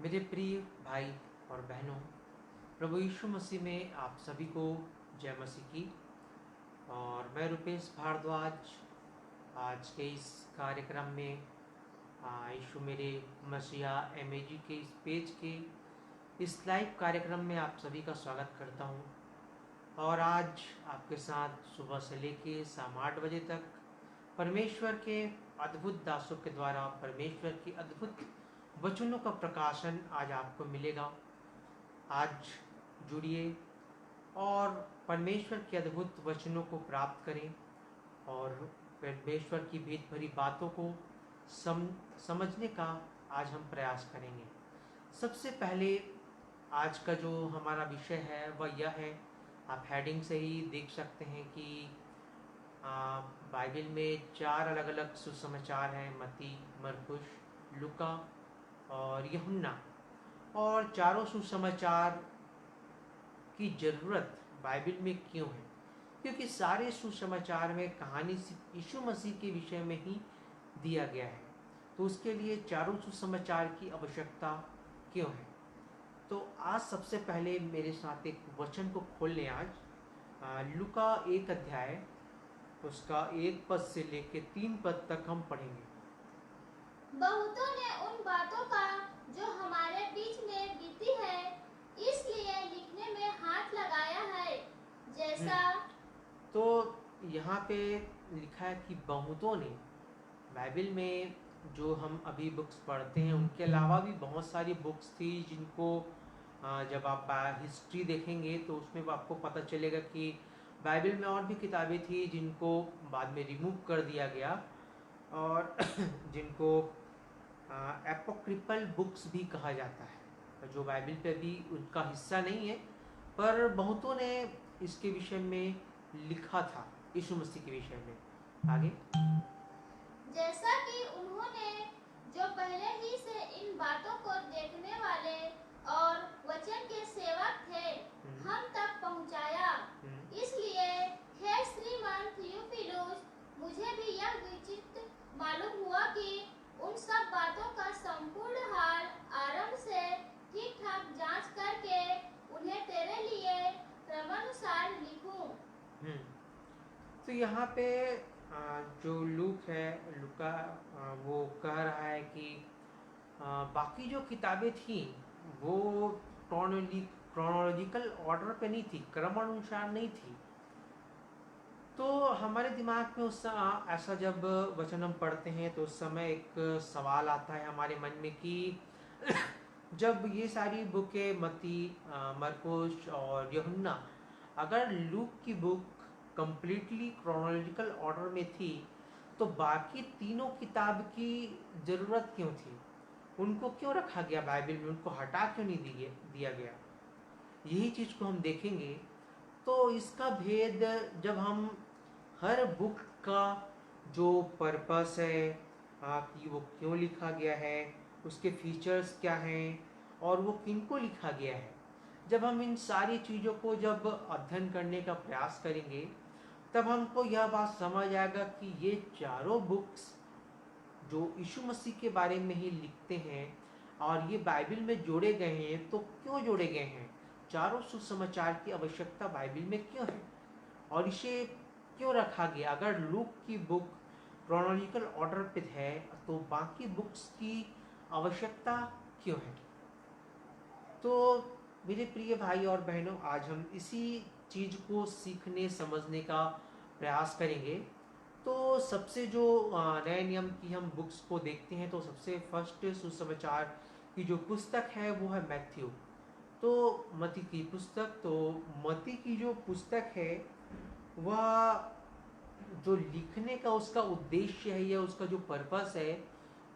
मेरे प्रिय भाई और बहनों, प्रभु यीशु मसीह में आप सभी को जय मसीह की। और मैं रुपेश भारद्वाज आज के इस कार्यक्रम में यीशु मेरे मसीहा एमएजी के इस पेज के इस लाइव कार्यक्रम में आप सभी का स्वागत करता हूं। और आज आपके साथ सुबह से लेके शाम 8 बजे तक परमेश्वर के अद्भुत दासों के द्वारा परमेश्वर की अद्भुत वचनों का प्रकाशन आज आपको मिलेगा। आज जुड़िए और परमेश्वर के अद्भुत वचनों को प्राप्त करें और परमेश्वर की भेद भरी बातों को समझने का आज हम प्रयास करेंगे। सबसे पहले आज का जो हमारा विषय है वह यह है, आप हेडिंग से ही देख सकते हैं कि बाइबल में 4 अलग अलग सुसमाचार हैं, मत्ती, मरकुस, लूका और यूहन्ना। और चारों सुसमाचार की ज़रूरत बाइबल में क्यों है? क्योंकि सारे सुसमाचार में कहानी सिर्फ यीशु मसीह के विषय में ही दिया गया है, तो उसके लिए चारों सुसमाचार की आवश्यकता क्यों है? तो आज सबसे पहले मेरे साथ एक वचन को खोल लें। आज लूका 1 अध्याय उसका 1 पद से लेकर 3 पद तक हम पढ़ेंगे। बहुतों ने उन बातों का जो हमारे बीच में बीती है इसलिए लिखने में हाथ लगाया है, जैसा तो यहाँ पे लिखा है कि बहुतों ने, बाइबल में जो हम अभी बुक्स पढ़ते हैं उनके अलावा भी बहुत सारी बुक्स थी जिनको जब आप हिस्ट्री देखेंगे तो उसमें आपको पता चलेगा कि बाइबल में और भी किताबें थी जिनको बाद में रिमूव कर दिया गया और जिनको एपोक्रिपल बुक्स भी कहा जाता है, जो बाइबल पे भी उनका हिस्सा नहीं है, पर बहुतों ने इसके विषय में लिखा था, यीशु मसीह के विषय में। आगे, जैसा कि उन्होंने जो पहले ही से इन बातों को देखने वाले और वचन के सेवक थे हम तक पहुंचाया। इसलिए हे श्रीमान थियोफिलुस, मुझे भी यह विचित्र मालूम हुआ कि उन सब बातों का संपूर्ण हाल आरंभ से ठीक ठाक जांच करके उन्हें तेरे लिए क्रमानुसार लिखूं। तो यहाँ पे जो लूका वो कह रहा है कि बाकी जो किताबें थी वो क्रोनोलॉजिकल ऑर्डर पे नहीं थी, क्रमानुसार नहीं थी। तो हमारे दिमाग में ऐसा जब वचन हम पढ़ते हैं तो उस समय एक सवाल आता है हमारे मन में कि जब ये सारी बुकें मत्ती, मरकुस और यूहन्ना, अगर लूक की बुक कंप्लीटली क्रोनोलॉजिकल ऑर्डर में थी तो बाकी तीनों किताब की ज़रूरत क्यों थी? उनको क्यों रखा गया बाइबल में? उनको हटा क्यों नहीं दिया गया? यही चीज़ को हम देखेंगे। तो इसका भेद जब हम हर बुक का जो पर्पस है कि वो क्यों लिखा गया है, उसके फीचर्स क्या हैं और वो किनको लिखा गया है, जब हम इन सारी चीज़ों को जब अध्ययन करने का प्रयास करेंगे तब हमको यह बात समझ आएगा कि ये चारों बुक्स जो यीशु मसीह के बारे में ही लिखते हैं और ये बाइबल में जोड़े गए हैं, तो क्यों जोड़े गए हैं? चारों सुसमाचार की आवश्यकता बाइबल में क्यों है और इसे क्यों रखा गया? अगर लूक की बुक क्रोनोलॉजिकल ऑर्डर पे है तो बाकी बुक्स की आवश्यकता क्यों है? तो मेरे प्रिय भाई और बहनों, आज हम इसी चीज़ को सीखने समझने का प्रयास करेंगे। तो सबसे जो नए नियम की हम बुक्स को देखते हैं तो सबसे फर्स्ट सुसमाचार की जो पुस्तक है वो है मैथ्यू। तो मत्ती की पुस्तक, तो मत्ती की जो पुस्तक है वह जो लिखने का उसका उद्देश्य है या उसका जो पर्पस है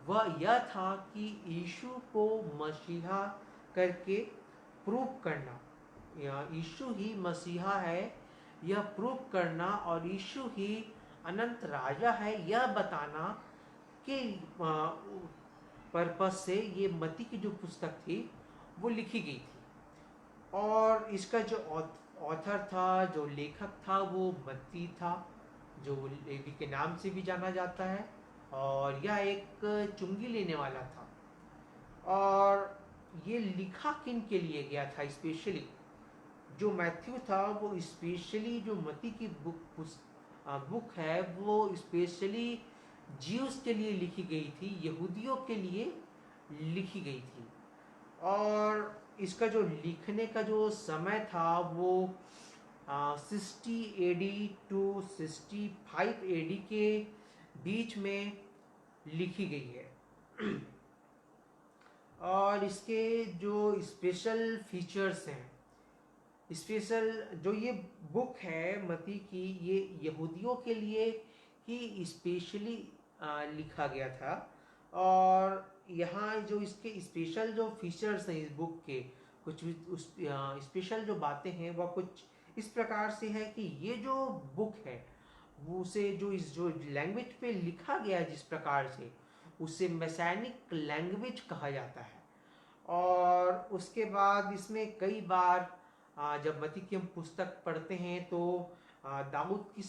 वह यह था कि यीशु को मसीहा करके प्रूव करना, या यीशु ही मसीहा है यह प्रूव करना और यीशु ही अनंत राजा है यह बताना कि पर्पस से ये मत्ती की जो पुस्तक थी वो लिखी गई थी। और इसका जो ऑथर था, जो लेखक था, वो मत्ती था, जो लेवी के नाम से भी जाना जाता है, और यह एक चुंगी लेने वाला था। और ये लिखा किन के लिए गया था स्पेशली? जो मैथ्यू था वो स्पेशली जो मती की बुक है वो स्पेशली ज्यूस के लिए लिखी गई थी, यहूदियों के लिए लिखी गई थी। और इसका जो लिखने का जो समय था वो 60 AD टू 65 AD के बीच में लिखी गई है। और इसके जो स्पेशल फीचर्स हैं, स्पेशल जो ये बुक है मती की, ये यहूदियों के लिए ही स्पेशली लिखा गया था। और यहाँ जो इसके स्पेशल जो फीचर्स हैं इस बुक के, कुछ उस स्पेशल जो बातें हैं वह कुछ इस प्रकार से है कि ये जो बुक है वो उसे जो इस जो लैंग्वेज पे लिखा गया है जिस प्रकार से, उसे मैसैनिक लैंग्वेज कहा जाता है। और उसके बाद इसमें कई बार जब मती की हम पुस्तक पढ़ते हैं तो दाऊद की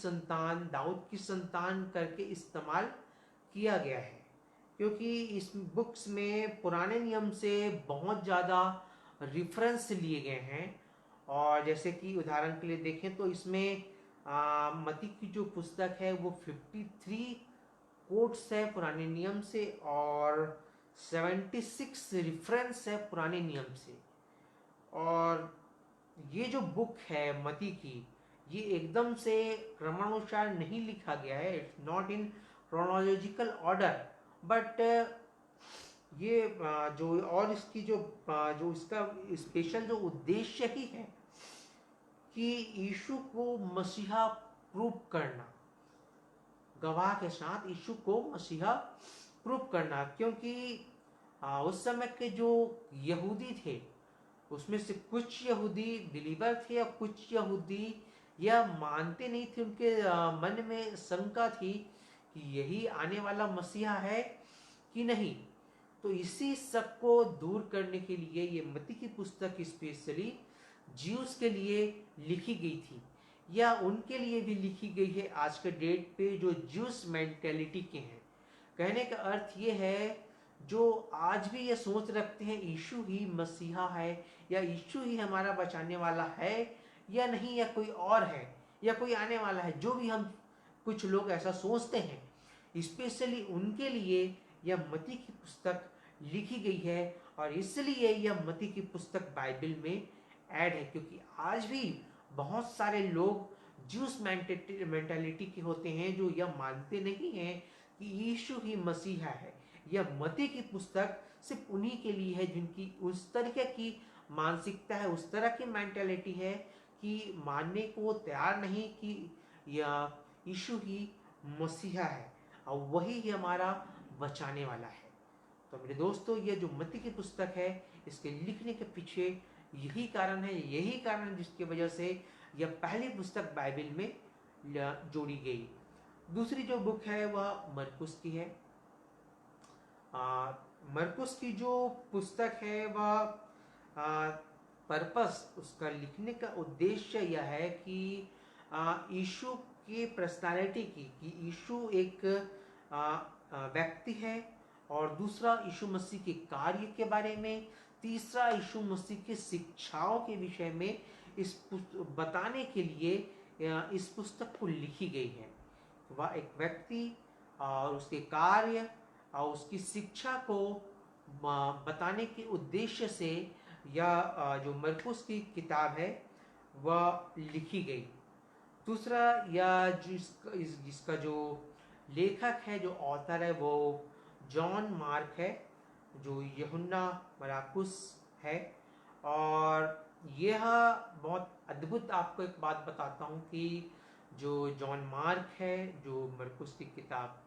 संतान करके इस्तेमाल किया गया है, क्योंकि इस बुक्स में पुराने नियम से बहुत ज़्यादा रिफरेंस लिए गए हैं। और जैसे कि उदाहरण के लिए देखें तो इसमें मती की जो पुस्तक है वो 53 कोट्स है पुराने नियम से, और 76 रेफरेंस है पुराने नियम से। और ये जो बुक है मती की, ये एकदम से क्रमानुसार नहीं लिखा गया है, it's not in chronological order, but ये जो और इसकी जो इसका स्पेशल जो उद्देश्य ही है कि यीशु को मसीहा प्रूव करना, गवाह के साथ यीशु को मसीहा प्रूव करना। क्योंकि उस समय के जो यहूदी थे उसमें से कुछ यहूदी बिलीवर थे और कुछ यहूदी यह मानते नहीं थे, उनके मन में शंका थी कि यही आने वाला मसीहा है कि नहीं। तो इसी शक को दूर करने के लिए ये मती की पुस्तक स्पेशली ज्यूस के लिए लिखी गई थी, या उनके लिए भी लिखी गई है आज के डेट पे जो ज्यूस मेंटेलिटी के हैं। कहने का अर्थ ये है जो आज भी ये सोच रखते हैं यीशु ही मसीहा है, या यीशु ही हमारा बचाने वाला है या नहीं, या कोई और है, या कोई आने वाला है, जो भी हम कुछ लोग ऐसा सोचते हैं, स्पेशली उनके लिए यह मती की पुस्तक लिखी गई है। और इसलिए यह मती की पुस्तक बाइबल में ऐड है, क्योंकि आज भी बहुत सारे लोग ज्यूस मेंटालिटी के होते हैं जो यह मानते नहीं हैं कि यीशु ही मसीहा है। यह मती की पुस्तक सिर्फ उन्हीं के लिए है जिनकी उस तरह की मानसिकता है, उस तरह की मेंटालिटी है कि मानने को वो तैयार नहीं कि यह यीशु ही मसीहा है और वही ही हमारा बचाने वाला है। तो मेरे दोस्तों, ये जो मती की पुस्तक है इसके लिखने के पीछे यही कारण है, यही कारण जिसकी वजह से यह पहली पुस्तक बाइबल में जोड़ी गई। दूसरी जो बुक है वह मरकुस की है। मरकुस की जो पुस्तक है वह पर्पस, उसका लिखने का उद्देश्य यह है कि यीशु की पर्सनालिटी की, कि यीशु एक व्यक्ति है, और दूसरा यीशु मसीह के कार्य के बारे में, तीसरा यीशु मसीह की शिक्षाओं के विषय में इस बताने के लिए इस पुस्तक को लिखी गई है। वह एक व्यक्ति और उसके कार्य और उसकी शिक्षा को बताने के उद्देश्य से यह जो मरकुस की किताब है वह लिखी गई। दूसरा, यह जिसका जो लेखक है, जो ऑथर है, वो जॉन मार्क है, जो यूहन्ना मरकुस है। और यह बहुत अद्भुत, आपको एक बात बताता हूँ कि जो जॉन मार्क है, जो मरकुस की किताब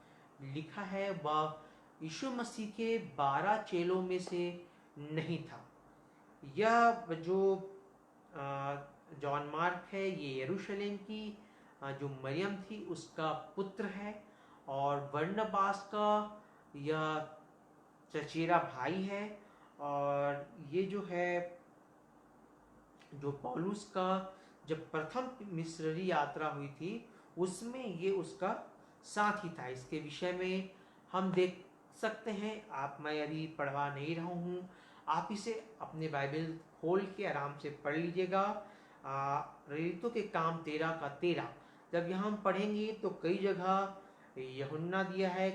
लिखा है, वह यीशु मसीह के 12 चेलों में से नहीं था। यह जो जॉन मार्क है ये यरूशलेम की जो मरियम थी उसका पुत्र है, और बरनबास का यह चचेरा भाई है। और ये जो है, जो पौलुस का जब प्रथम मिशनरी यात्रा हुई थी उसमें ये उसका साथी था। इसके विषय में हम देख सकते हैं, आप, मैं अभी पढ़वा नहीं रहा हूँ, आप इसे अपने बाइबल खोल के आराम से पढ़ लीजिएगा। प्रेरितों के काम 13 का 13। जब यहाँ हम पढ़ेंगे तो कई जगह यूहन्ना दिया है,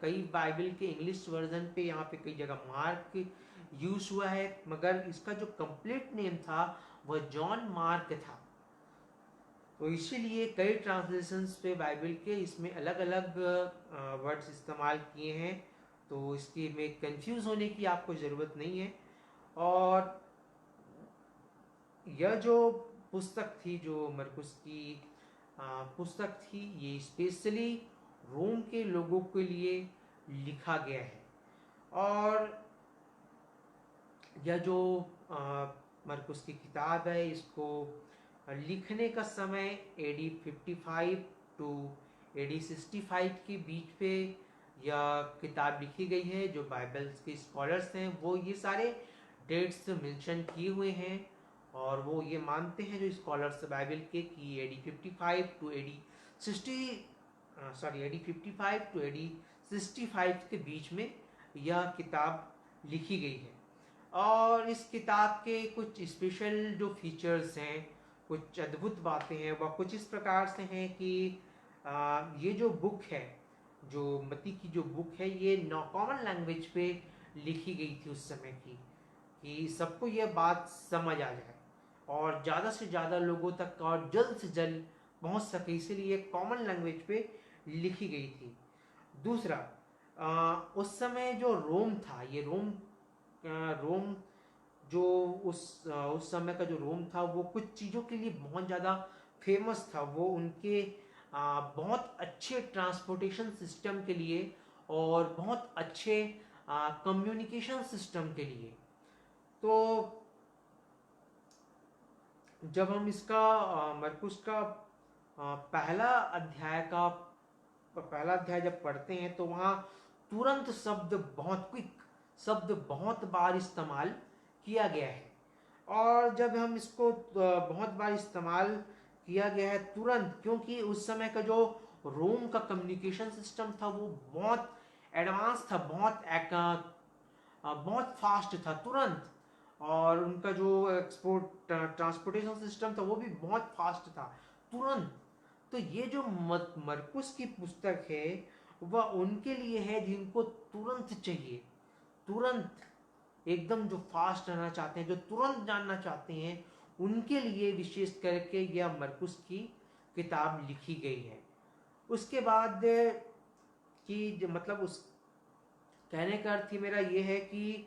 कई बाइबल के इंग्लिश वर्जन पे यहाँ पे कई जगह मार्क यूज हुआ है, मगर इसका जो कंप्लीट नेम था वह जॉन मार्क था। तो इसीलिए कई ट्रांसलेशंस पे बाइबल के इसमें अलग अलग वर्ड्स इस्तेमाल किए हैं। तो इसकी में कंफ्यूज होने की आपको ज़रूरत नहीं है। और यह जो पुस्तक थी, जो मरकुस की पुस्तक थी, ये स्पेशली रोम के लोगों के लिए लिखा गया है। और यह जो मरकुस की किताब है, इसको लिखने का समय AD 55 टू AD 65 के बीच पे यह किताब लिखी गई है। जो बाइबल के स्कॉलर्स हैं वो ये सारे डेट्स मेंशन किए हुए हैं, और वो ये मानते हैं जो स्कॉलर्स बाइबल के कि AD 55 टू AD 65 के बीच में यह किताब लिखी गई है। और इस किताब के कुछ स्पेशल जो फीचर्स हैं, कुछ अद्भुत बातें हैं, वह कुछ इस प्रकार से हैं कि ये जो बुक है, जो मत्ती की जो बुक है, ये कॉमन लैंग्वेज पे लिखी गई थी उस समय की, कि सबको यह बात समझ आ जाए और ज़्यादा से ज़्यादा लोगों तक और जल्द से जल्द पहुंच सके, इसीलिए कॉमन लैंग्वेज पे लिखी गई थी। दूसरा, उस समय जो रोम था, ये रोम जो उस समय का जो रोम था, वो कुछ चीज़ों के लिए बहुत ज़्यादा फेमस था। वो उनके बहुत अच्छे ट्रांसपोर्टेशन सिस्टम के लिए और बहुत अच्छे कम्युनिकेशन सिस्टम के लिए। तो जब हम इसका मरकुस का पहला अध्याय जब पढ़ते हैं तो वहाँ तुरंत शब्द बहुत बार इस्तेमाल किया गया है। और जब हम इसको बहुत बार इस्तेमाल किया गया है तुरंत, क्योंकि उस समय का जो रोम का कम्युनिकेशन सिस्टम था वो बहुत एडवांस था, बहुत फास्ट था, तुरंत। और उनका जो एक्सपोर्ट ट्रांसपोर्टेशन सिस्टम था वो भी बहुत फास्ट था, तुरंत। तो ये जो मरकुस की पुस्तक है वह उनके लिए है जिनको तुरंत चाहिए, तुरंत एकदम जो फास्ट रहना चाहते हैं, जो तुरंत जानना चाहते हैं, उनके लिए विशेष करके यह मरकुस की किताब लिखी गई है। उसके बाद कि मतलब उस कहने का अर्थ ही मेरा ये है कि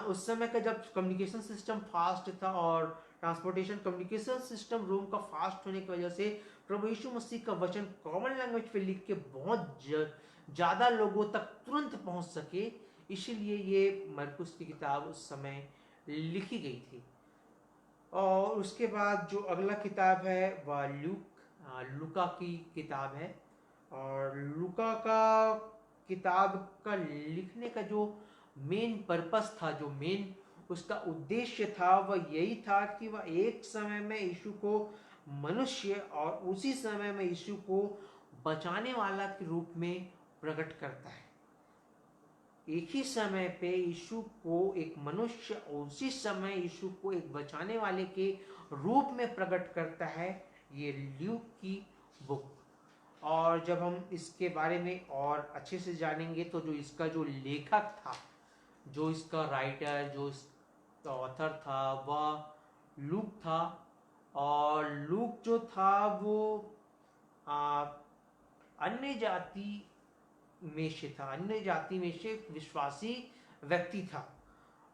उस समय का जब कम्युनिकेशन सिस्टम फास्ट था और ट्रांसपोर्टेशन कम्युनिकेशन सिस्टम रोम का फास्ट होने की वजह से प्रभु यीशु मसीह का वचन कॉमन लैंग्वेज पे लिख के बहुत ज़्यादा लोगों तक तुरंत पहुंच सके, इसीलिए ये मरकुस की किताब उस समय लिखी गई थी। और उसके बाद जो अगला किताब है वह लूका की किताब है। और लूका का किताब का लिखने का जो मेन पर्पस था, जो मेन उसका उद्देश्य था, वह यही था कि वह एक समय में यीशु को मनुष्य और उसी समय में यीशु को बचाने वाला के रूप में प्रकट करता है। एक ही समय पे यीशु को एक मनुष्य और उसी समय यीशु को एक बचाने वाले के रूप में प्रकट करता है ये ल्यूक की बुक। और जब हम इसके बारे में और अच्छे से जानेंगे तो जो इसका जो लेखक था, जो इसका राइटर, जो इसका ऑथर था, वह लूक था। और लूक जो था वो अन्य जाति में से विश्वासी व्यक्ति था।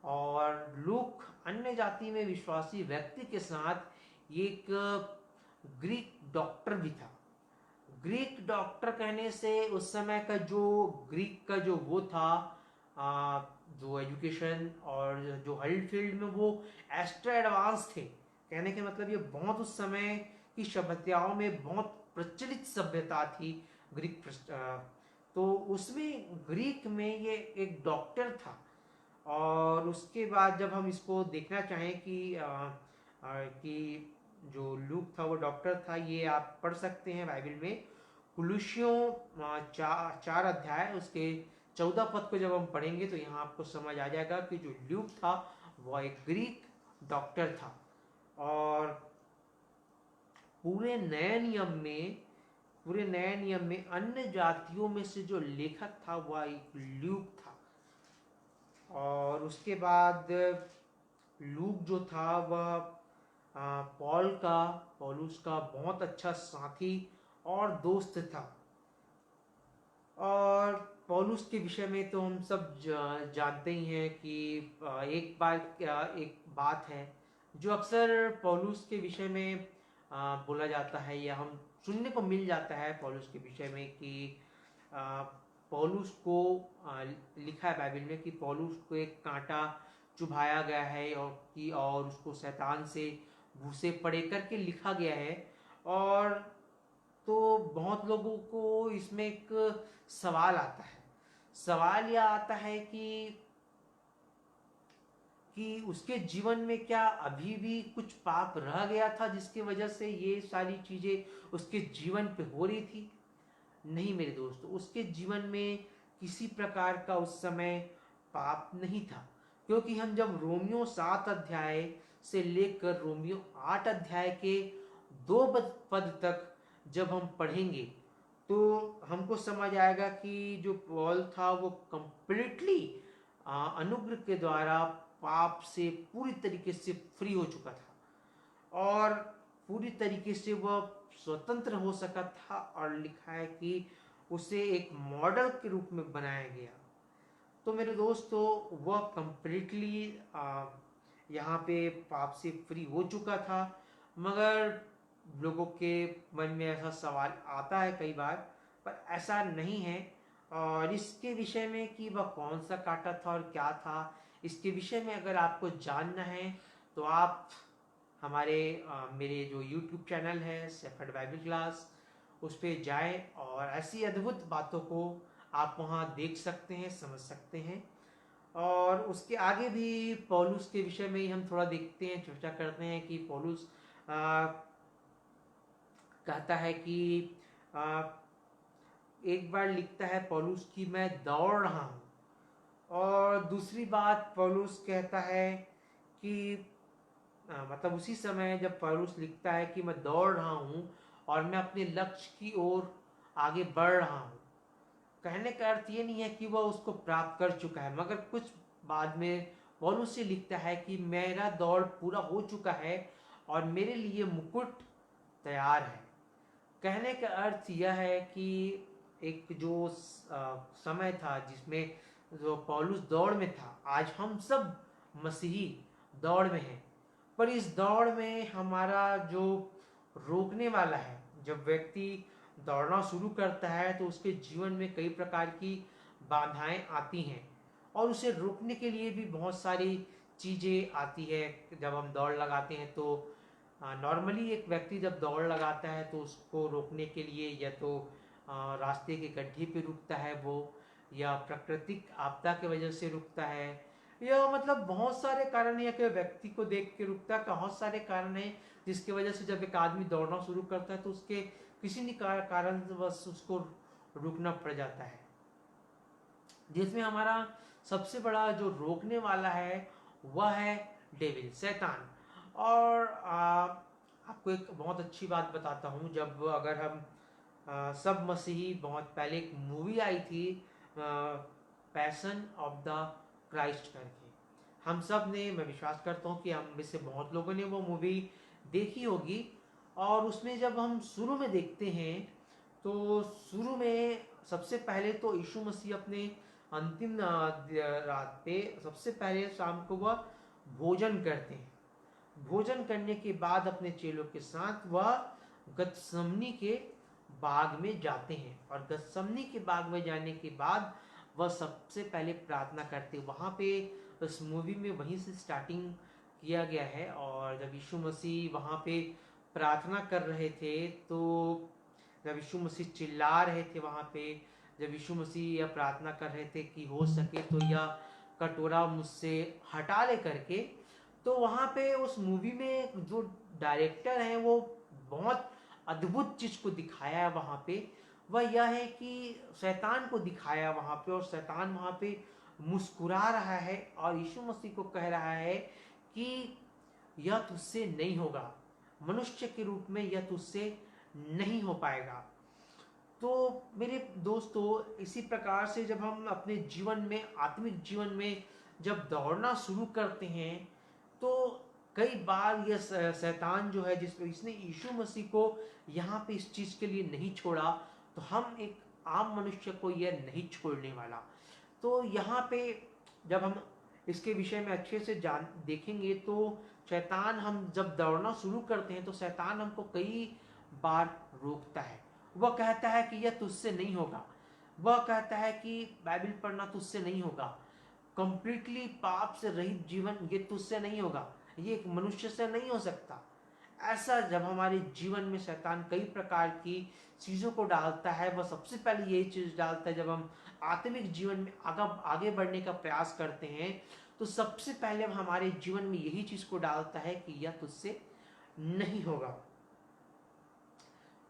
और लूक अन्य जाति में विश्वासी व्यक्ति के साथ एक ग्रीक डॉक्टर भी था। ग्रीक डॉक्टर कहने से उस समय का जो ग्रीक का जो वो था, जो एजुकेशन और जो हर फील्ड में वो एक्स्ट्रा एडवांस थे। कहने के मतलब ये बहुत उस समय की सभ्यताओं में बहुत प्रचलित सभ्यता थी ग्रीक। तो उसमें ग्रीक में ये एक डॉक्टर था। और उसके बाद जब हम इसको देखना चाहें कि जो लूक था वो डॉक्टर था, ये आप पढ़ सकते हैं बाइबल में कुलुसियों 4 अध्याय उसके 14 पद को जब हम पढ़ेंगे तो यहाँ आपको समझ आ जाएगा कि जो ल्यूक था वह एक ग्रीक डॉक्टर था, और पूरे नए नियम में अन्य जातियों में से जो लेखक था वह एक ल्यूक था। और उसके बाद लूक जो था वह पौलुस का बहुत अच्छा साथी और दोस्त था। और पौलुस के विषय में तो हम सब जानते ही हैं कि एक बात है जो अक्सर पौलुस के विषय में बोला जाता है, या हम सुनने को मिल जाता है पौलुस के विषय में कि पौलुस को लिखा है बाइबल में कि पौलुस को एक कांटा चुभाया गया है, और उसको शैतान से भूसे पड़े करके लिखा गया है। और तो बहुत लोगों को इसमें एक सवाल आता है, सवाल यह आता है कि उसके जीवन में क्या अभी भी कुछ पाप रह गया था जिसकी वजह से ये सारी चीजें उसके जीवन पे हो रही थी। नहीं मेरे दोस्तों, उसके जीवन में किसी प्रकार का उस समय पाप नहीं था, क्योंकि हम जब रोमियो 7 अध्याय से लेकर रोमियो 8 अध्याय के 2 पद तक जब हम पढ़ेंगे तो हमको समझ आएगा कि जो पॉल था वो कंप्लीटली अनुग्रह के द्वारा पाप से पूरी तरीके से फ्री हो चुका था, और पूरी तरीके से वह स्वतंत्र हो सका था। और लिखा है कि उसे एक मॉडल के रूप में बनाया गया। तो मेरे दोस्तों वह कंप्लीटली यहाँ पे पाप से फ्री हो चुका था। मगर लोगों के मन में ऐसा सवाल आता है कई बार, पर ऐसा नहीं है। और इसके विषय में कि वह कौन सा कांटा था और क्या था, इसके विषय में अगर आपको जानना है तो आप हमारे मेरे जो YouTube चैनल है शेफर्ड बाइबल क्लास, उस पर जाएं और ऐसी अद्भुत बातों को आप वहाँ देख सकते हैं, समझ सकते हैं। और उसके आगे भी पौलुस के विषय में ही हम थोड़ा देखते हैं, चर्चा करते हैं कि पौलुस कहता है कि एक बार लिखता है पौलुस कि मैं दौड़ रहा हूँ, और दूसरी बात पौलुस कहता है कि मतलब उसी समय जब पौलुस लिखता है कि मैं दौड़ रहा हूँ और मैं अपने लक्ष्य की ओर आगे बढ़ रहा हूँ, कहने का अर्थ ये नहीं है कि वह उसको प्राप्त कर चुका है, मगर कुछ बाद में पौलुस से लिखता है कि मेरा दौड़ पूरा हो चुका है और मेरे लिए मुकुट तैयार है। कहने का अर्थ यह है कि एक जो समय था जिसमें जो पौलुस दौड़ में था, आज हम सब मसीही दौड़ में हैं, पर इस दौड़ में हमारा जो रोकने वाला है, जब व्यक्ति दौड़ना शुरू करता है तो उसके जीवन में कई प्रकार की बाधाएं आती हैं, और उसे रोकने के लिए भी बहुत सारी चीज़ें आती है। जब हम दौड़ लगाते हैं तो नॉर्मली एक व्यक्ति जब दौड़ लगाता है तो उसको रोकने के लिए या तो रास्ते के गड्ढे पे रुकता है वो, या प्राकृतिक आपदा की वजह से रुकता है, या मतलब बहुत सारे कारण है, या कि व्यक्ति को देख के रुकता है। बहुत सारे कारण हैं जिसकी वजह से जब एक आदमी दौड़ना शुरू करता है तो उसके किसी न कारण बस उसको रुकना पड़ जाता है, जिसमें हमारा सबसे बड़ा जो रोकने वाला है वह है डेविल, शैतान। और आपको एक बहुत अच्छी बात बताता हूँ, जब अगर हम सब मसीही, बहुत पहले एक मूवी आई थी पैशन ऑफ द क्राइस्ट करके, हम सब ने, मैं विश्वास करता हूँ कि हम में से बहुत लोगों ने वो मूवी देखी होगी। और उसमें जब हम शुरू में देखते हैं तो शुरू में सबसे पहले तो यीशु मसीह अपने अंतिम रात पे सबसे पहले शाम को वह भोजन करते हैं। भोजन करने के बाद अपने चेलों के साथ वह गतसमनी के बाग में जाते हैं, और गतसमनी के बाग में जाने के बाद वह सबसे पहले प्रार्थना करते हैं। वहाँ पे उस मूवी में वहीं से स्टार्टिंग किया गया है। और जब यीशु मसीह वहाँ पे प्रार्थना कर रहे थे, तो जब यीशु मसीह चिल्ला रहे थे वहाँ पे, जब यीशु मसीह यह प्रार्थना कर रहे थे कि हो सके तो यह कटोरा मुझसे हटा ले करके, तो वहाँ पे उस मूवी में जो डायरेक्टर हैं वो बहुत अद्भुत चीज़ को दिखाया है। वहाँ पे वह यह है कि शैतान को दिखाया वहाँ पे, और शैतान वहाँ पे मुस्कुरा रहा है और यीशु मसीह को कह रहा है कि यह तुझसे नहीं होगा, मनुष्य के रूप में यह तुझसे नहीं हो पाएगा। तो मेरे दोस्तों, इसी प्रकार से जब हम अपने जीवन में, आत्मिक जीवन में जब दौड़ना शुरू करते हैं, तो कई बार यह शैतान जो है, इसने यीशु मसीह को यहाँ पे इस चीज़ के लिए नहीं छोड़ा, तो हम एक आम मनुष्य को यह नहीं छोड़ने वाला। तो यहाँ पे जब हम इसके विषय में अच्छे से जान देखेंगे, तो शैतान, हम जब दौड़ना शुरू करते हैं तो शैतान हमको कई बार रोकता है। वह कहता है कि यह तुझसे नहीं होगा, वह कहता है कि बाइबल पढ़ना तुझसे नहीं होगा, कंप्लीटली पाप से रहित जीवन ये तुझसे नहीं होगा, ये एक मनुष्य से नहीं हो सकता। ऐसा जब हमारे जीवन में शैतान कई प्रकार की चीज़ों को डालता है, वह सबसे पहले यही चीज़ डालता है जब हम आत्मिक जीवन में आगे बढ़ने का प्रयास करते हैं, तो सबसे पहले हमारे जीवन में यही चीज़ को डालता है कि यह तुझसे नहीं होगा।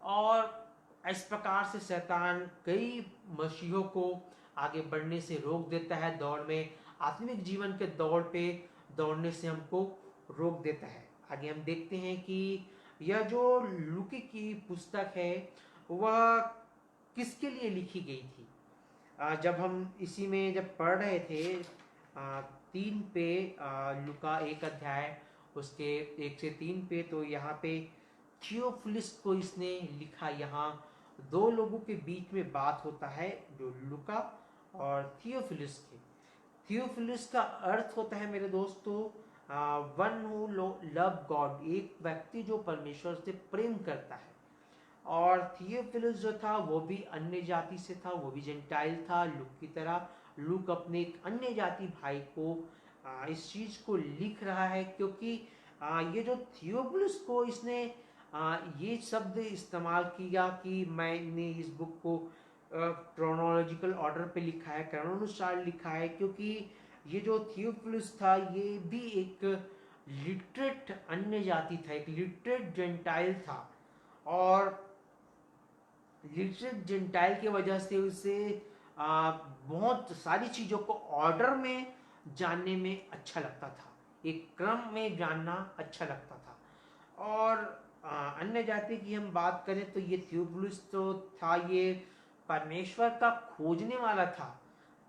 और इस प्रकार से शैतान कई मसीहों को आगे बढ़ने से रोक देता है, दौड़ में, आत्मिक जीवन के दौड़ पे दौड़ने से हमको रोक देता है। आगे हम देखते हैं कि यह जो लूकी की पुस्तक है वह किसके लिए लिखी गई थी। जब हम इसी में जब पढ़ रहे थे 3 पे, लूका 1 अध्याय उसके 1 से 3 पे, तो यहाँ पे थियोफिलुस को इसने लिखा। यहाँ दो लोगों के बीच में बात होता है, जो लूका और थियोफिलुस के। थियोफिलुस का अर्थ होता है मेरे दोस्तों वन हु लव गॉड, एक व्यक्ति जो परमेश्वर से प्रेम करता है। और थियोफिलुस जो था वो भी अन्य जाति से था, वो भी जेंटाइल था लूक की तरह। लूक अपने एक अन्य जाति भाई को इस चीज को लिख रहा है, क्योंकि ये जो थियोफिलुस को इसने ये शब्द इस्तेमाल किया कि मैंने इस बुक को क्रोनोलॉजिकल ऑर्डर पे लिखा है, क्रमानुसार लिखा है, क्योंकि ये जो थियोफिलुस था ये भी एक लिटरेट अन्य जाति था, एक लिटरेट जेंटाइल था। और लिटरेट जेंटाइल की वजह से उसे बहुत सारी चीज़ों को ऑर्डर में जानने में अच्छा लगता था, एक क्रम में जानना अच्छा लगता था। और अन्य जाति की हम बात करें तो ये थियोफिलुस तो था, ये परमेश्वर का खोजने वाला था,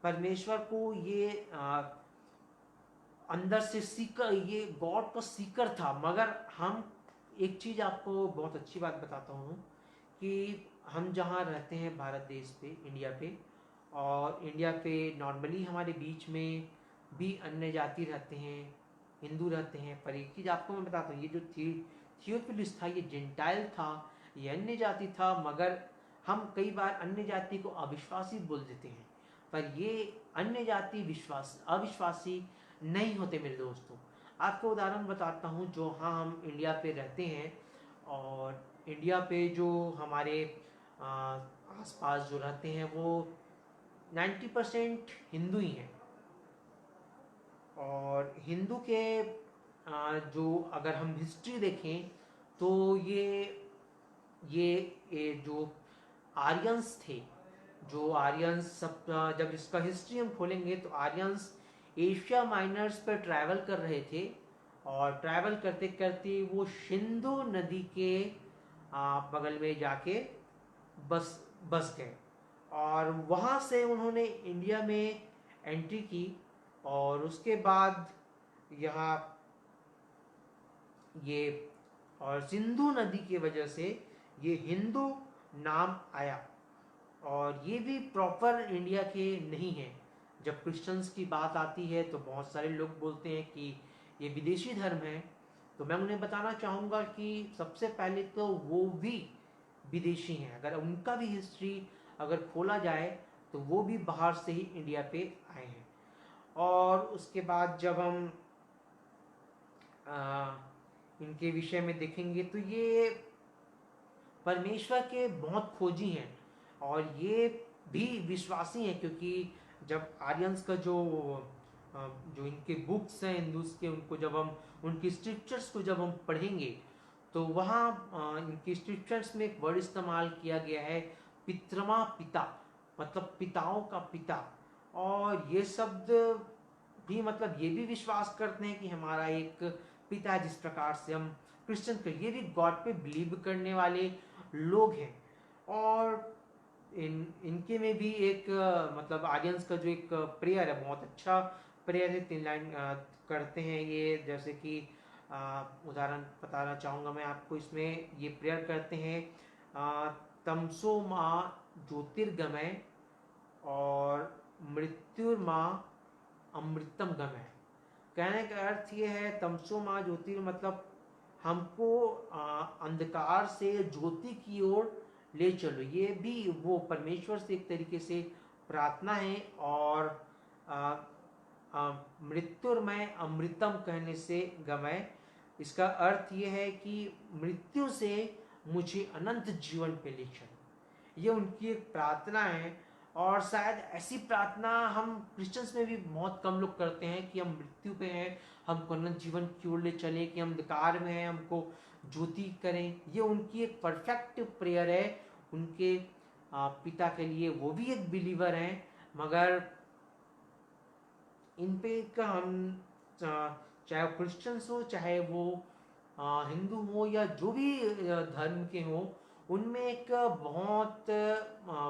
परमेश्वर को ये अंदर से सीकर, ये गॉड का सीकर था। मगर हम एक चीज़ आपको बहुत अच्छी बात बताता हूँ कि हम जहाँ रहते हैं भारत देश पे, इंडिया पे, और इंडिया पे नॉर्मली हमारे बीच में भी अन्य जाति रहते हैं, हिंदू रहते हैं। पर एक चीज़ आपको मैं बताता हूँ, ये जो थियोफिलुस था ये जेंटाइल था, ये अन्य जाति था। मगर हम कई बार अन्य जाति को अविश्वासी बोल देते हैं, पर ये अन्य जाति अविश्वासी नहीं होते मेरे दोस्तों। आपको उदाहरण बताता हूँ, जो हाँ हम इंडिया पे रहते हैं, और इंडिया पे जो हमारे आसपास जो रहते हैं वो 90% हिंदू ही हैं। और हिंदू के जो अगर हम हिस्ट्री देखें तो ये जो आर्यंस थे, जो आर्यंस सब, जब इसका हिस्ट्री हम खोलेंगे तो आर्यंस एशिया माइनर्स पर ट्रैवल कर रहे थे, और ट्रैवल करते करते वो सिंधु नदी के बगल में जाके बस गए, और वहाँ से उन्होंने इंडिया में एंट्री की। और उसके बाद यहाँ ये, और सिंधु नदी की वजह से ये हिंदू नाम आया। और ये भी प्रॉपर इंडिया के नहीं है। जब क्रिश्चियंस की बात आती है तो बहुत सारे लोग बोलते हैं कि ये विदेशी धर्म है, तो मैं उन्हें बताना चाहूँगा कि सबसे पहले तो वो भी विदेशी हैं। अगर उनका भी हिस्ट्री अगर खोला जाए तो वो भी बाहर से ही इंडिया पे आए हैं। और उसके बाद जब हम इनके विषय में देखेंगे तो ये परमेश्वर के बहुत खोजी हैं, और ये भी विश्वासी हैं, क्योंकि जब आर्यंस का जो इनके बुक्स हैं हिंदूज के, उनको जब हम उनकी स्क्रिप्चर्स को जब हम पढ़ेंगे तो वहाँ इनकी स्क्रिप्चर्स में एक वर्ड इस्तेमाल किया गया है, पितरमा पिता मतलब पिताओं का पिता। और ये शब्द भी मतलब ये भी विश्वास करते हैं कि हमारा एक पिता है, जिस प्रकार से हम क्रिश्चियन के ये भी गॉड पे बिलीव करने वाले लोग हैं। और इनके में भी एक मतलब आर्यंस का जो एक प्रेयर है, बहुत अच्छा प्रेयर है, 3 लाइन करते हैं ये। जैसे कि उदाहरण बताना चाहूँगा मैं आपको, इसमें ये प्रेयर करते हैं तमसो माँ ज्योतिर्गमय और मृत्युर्मा अमृतम गमय। कहने का अर्थ ये है, तमसो माँ ज्योतिर मतलब हमको अंधकार से ज्योति की ओर ले चलो। ये भी वो परमेश्वर से एक तरीके से प्रार्थना है। और मृत्युर्मय अमृतम कहने से गमय, इसका अर्थ ये है कि मृत्यु से मुझे अनंत जीवन पे ले चलो। ये उनकी एक प्रार्थना है। और शायद ऐसी प्रार्थना हम क्रिश्चियंस में भी बहुत कम लोग करते हैं कि हम मृत्यु पे हैं, हमको अनंत जीवन की ओर ले चले, कि हम अंधकार में हैं, हमको ज्योति करें। ये उनकी एक परफेक्ट प्रेयर है उनके पिता के लिए। वो भी एक बिलीवर हैं, मगर इन पे का हम चाहे वो क्रिश्चियंस हो, चाहे वो हिंदू हो, या जो भी धर्म के हो, उनमें एक बहुत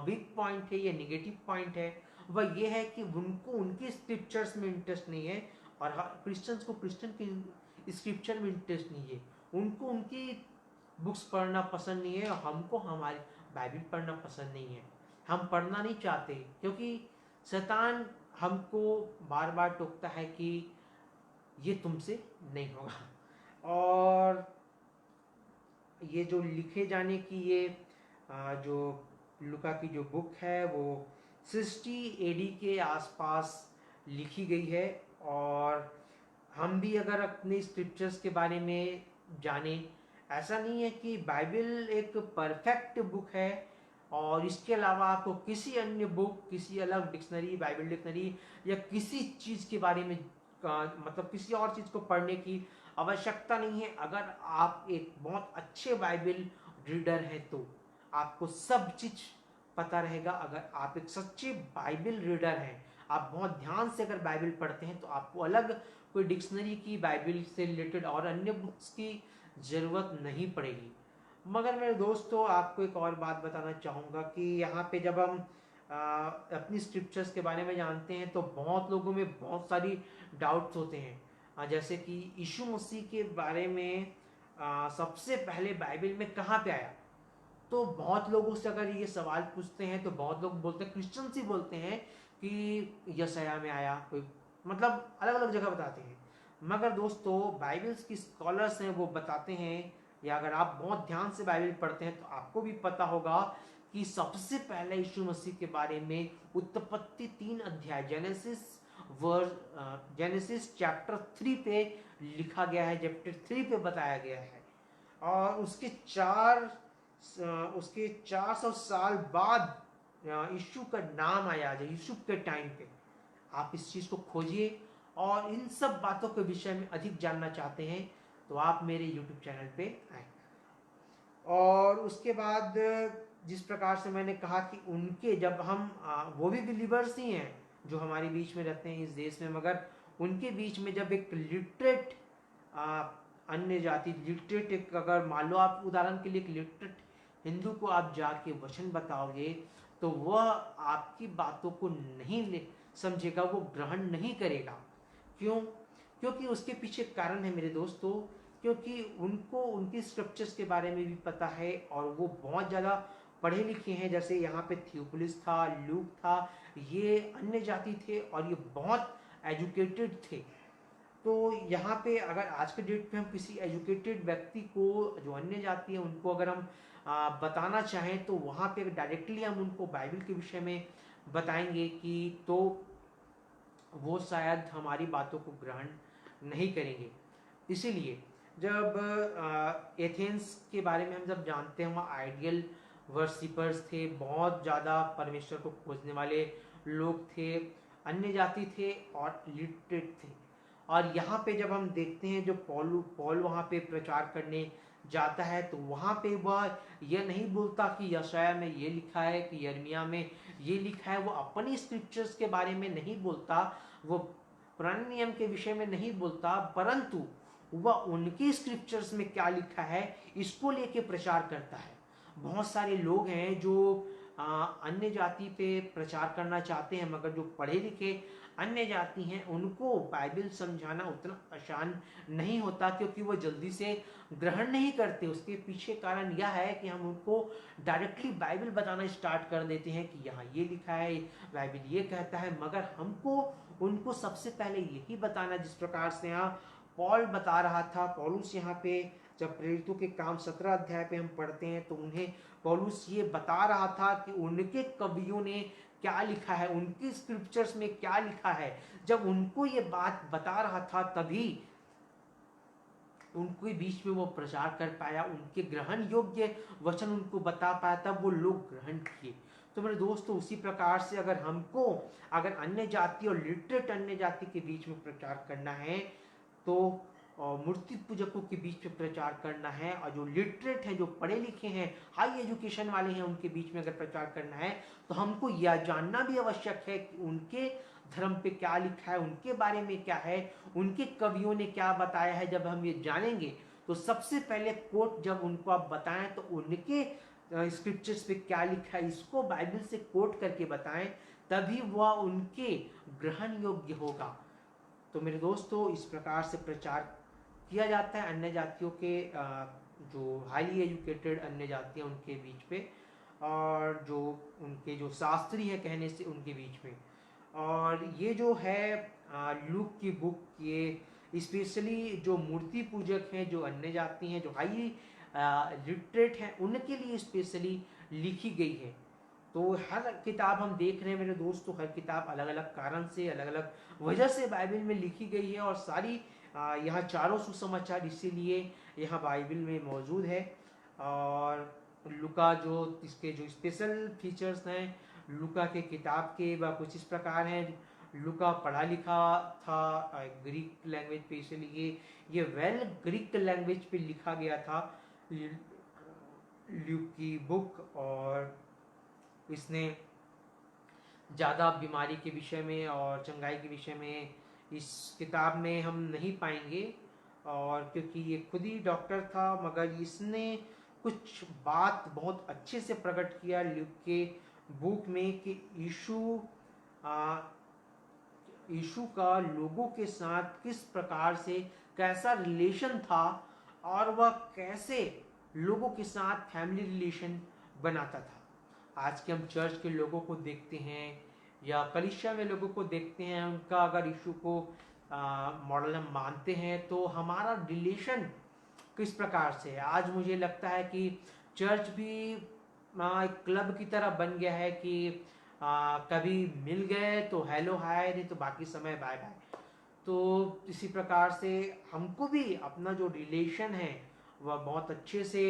वीक पॉइंट है या नेगेटिव पॉइंट है। वह ये है कि उनको उनकी स्क्रिप्चर्स में इंटरेस्ट नहीं है, और क्रिश्चियंस को क्रिश्चियन की स्क्रिप्चर में इंटरेस्ट नहीं है। उनको उनकी बुक्स पढ़ना पसंद नहीं है, और हमको हमारी बाइबल पढ़ना पसंद नहीं है। हम पढ़ना नहीं चाहते, क्योंकि शैतान हमको बार बार टोकता है कि ये तुमसे नहीं होगा। और ये जो लिखे जाने की ये जो लुका की जो बुक है, वो 60 एडी के आसपास लिखी गई है। और हम भी अगर अपने स्क्रिप्चर्स के बारे में जाने, ऐसा नहीं है कि बाइबल एक परफेक्ट बुक है और इसके अलावा आपको किसी अन्य बुक, किसी अलग डिक्शनरी, बाइबल डिक्शनरी या किसी चीज़ के बारे में मतलब किसी और चीज़ को पढ़ने की आवश्यकता नहीं है। अगर आप एक बहुत अच्छे बाइबल रीडर हैं तो आपको सब चीज़ पता रहेगा। अगर आप एक सच्चे बाइबल रीडर हैं, आप बहुत ध्यान से अगर बाइबल पढ़ते हैं, तो आपको अलग कोई डिक्शनरी की, बाइबल से रिलेटेड और अन्य बुक्स की ज़रूरत नहीं पड़ेगी। मगर मेरे दोस्तों, आपको एक और बात बताना चाहूँगा कि यहाँ पे जब हम अपनी स्क्रिप्चर्स के बारे में जानते हैं, तो बहुत लोगों में बहुत सारी डाउट्स होते हैं। जैसे कि यीशु मसीह के बारे में सबसे पहले बाइबल में कहाँ पे आया, तो बहुत लोगों से अगर ये सवाल पूछते हैं, तो बहुत लोग बोलते हैं, क्रिश्चियंस ही बोलते हैं कि यशाया में आया, कोई मतलब अलग अलग जगह बताते हैं। मगर दोस्तों, बाइबल्स की स्कॉलर्स हैं, वो बताते हैं, या अगर आप बहुत ध्यान से बाइबल पढ़ते हैं तो आपको भी पता होगा कि सबसे पहले यीशु मसीह के बारे में उत्पत्ति 3 अध्याय जेनेसिस चैप्टर 3 पे लिखा गया है, चैप्टर 3 पे बताया गया है। और उसके 400 साल बाद यीशु का नाम आया, जो यीशु के टाइम पे। आप इस चीज़ को खोजिए, और इन सब बातों के विषय में अधिक जानना चाहते हैं तो आप मेरे यूट्यूब चैनल पे आए। और उसके बाद जिस प्रकार से मैंने कहा कि उनके जब हम वो भी बिलीवर्स ही हैं जो हमारे बीच में रहते हैं इस देश में, मगर उनके बीच में जब एक लिटरेट अन्य जाति लिटरेट, एक अगर मान लो आप उदाहरण के लिए एक लिटरेट हिंदू को आप जाके वचन बताओगे, तो वह आपकी बातों को नहीं समझेगा, वो ग्रहण नहीं करेगा। क्यों? क्योंकि उसके पीछे कारण है मेरे दोस्तों, क्योंकि उनको उनकी स्क्रिप्चर्स के बारे में भी पता है, और वो बहुत ज़्यादा पढ़े लिखे हैं। जैसे यहाँ पे थियोफिलस था, लूक था, ये अन्य जाति थे और ये बहुत एजुकेटेड थे। तो यहाँ पे अगर आज के डेट पे हम किसी एजुकेटेड व्यक्ति को जो अन्य जाति है उनको अगर हम बताना चाहें, तो वहाँ पे डायरेक्टली हम उनको बाइबल के विषय में बताएंगे कि तो वो शायद हमारी बातों को ग्रहण नहीं करेंगे। इसीलिए जब एथेंस के बारे में हम जब जानते हैं, वहाँ आइडियल वर्शिपर्स थे, बहुत ज़्यादा परमेश्वर को खोजने वाले लोग थे, अन्य जाति थे और लिटरेट थे। और यहाँ पे जब हम देखते हैं जो पॉल वहाँ पे प्रचार करने जाता है तो वहाँ पे वह यह नहीं बोलता कि यशाया में ये लिखा है कि यर्मिया में ये लिखा है। वो अपनी स्क्रिप्चर्स के बारे में नहीं बोलता, वो पुराने नियम के विषय में नहीं बोलता, परंतु वह उनकी स्क्रिप्चर्स में क्या लिखा है इसको लेके प्रचार करता है। बहुत सारे लोग हैं जो अन्य जाति पे प्रचार करना चाहते हैं, मगर जो पढ़े लिखे अन्य जाति हैं उनको बाइबल समझाना उतना आसान नहीं होता, क्योंकि वो जल्दी से ग्रहण नहीं करते। उसके पीछे कारण यह है कि हम उनको डायरेक्टली बाइबल बताना स्टार्ट कर देते हैं कि यहाँ ये लिखा है, बाइबल ये कहता है, मगर हमको उनको सबसे पहले यही बताना, जिस प्रकार से यहाँ पॉल बता रहा था। पौलुस यहाँ पे जब प्रेरितों के काम 17 अध्याय पे हम पढ़ते हैं तो उन्हें पौलुस ये बता रहा था कि उनके कवियों ने क्या लिखा है, उनकी स्क्रिप्चर्स में क्या लिखा है। जब उनको ये बात बता रहा था तभी उनके बीच में वो प्रचार कर पाया, उनके ग्रहण योग्य वचन उनको बता पाया, तब वो लोग ग्रहण किए। तो मेरे दोस्तों, उसी प्रकार से अगर अन्य जाति और लिटरेट अन्य जाति के बीच में प्रचार करना है तो मूर्ति पूजकों के बीच में प्रचार करना है, और जो लिटरेट हैं, जो पढ़े लिखे हैं, हाई एजुकेशन वाले हैं, उनके बीच में अगर प्रचार करना है तो हमको यह जानना भी आवश्यक है कि उनके धर्म पे क्या लिखा है, उनके बारे में क्या है, उनके कवियों ने क्या बताया है। जब हम ये जानेंगे तो सबसे पहले कोट जब उनको आप बताएं तो उनके स्क्रिप्चर्स पे क्या लिखा है इसको बाइबल से कोट करके बताएं, तभी वह उनके ग्रहण योग्य होगा। तो मेरे दोस्तों, इस प्रकार से प्रचार किया जाता है अन्य जातियों के जो हाईली एजुकेटेड अन्य जातियाँ उनके बीच पे, और जो उनके जो शास्त्री है कहने से उनके बीच में। और ये जो है लूक की बुक, ये स्पेशली जो मूर्ति पूजक हैं, जो अन्य जाति हैं, जो हाई लिटरेट हैं, उनके लिए स्पेशली लिखी गई है। तो हर किताब हम देख रहे हैं मेरे दोस्तों, हर किताब अलग अलग कारण से, अलग अलग वजह से बाइबल में लिखी गई है, और सारी यहाँ चारों सुसमाचार इसीलिए यहाँ बाइबल में मौजूद है। और लुका जो इसके जो स्पेशल फीचर्स हैं लुका के किताब के वह कुछ इस प्रकार हैं। लुका पढ़ा लिखा था ग्रीक लैंग्वेज पे, इसलिए ये वेल ग्रीक लैंग्वेज पे लिखा गया था ल्यूक की बुक। और इसने ज़्यादा बीमारी के विषय में और चंगाई के विषय में इस किताब में हम नहीं पाएंगे, और क्योंकि ये खुद ही डॉक्टर था, मगर इसने कुछ बात बहुत अच्छे से प्रकट किया ल्यूक के बुक में कि यीशु का लोगों के साथ किस प्रकार से कैसा रिलेशन था, और वह कैसे लोगों के साथ फैमिली रिलेशन बनाता था। आज के हम चर्च के लोगों को देखते हैं या कलीसिया में लोगों को देखते हैं, उनका अगर यीशु को मॉडल हम मानते हैं तो हमारा रिलेशन किस प्रकार से है। आज मुझे लगता है कि चर्च भी एक क्लब की तरह बन गया है कि कभी मिल गए तो हेलो हाय, नहीं तो बाकी समय बाय बाय। तो इसी प्रकार से हमको भी अपना जो रिलेशन है वह बहुत अच्छे से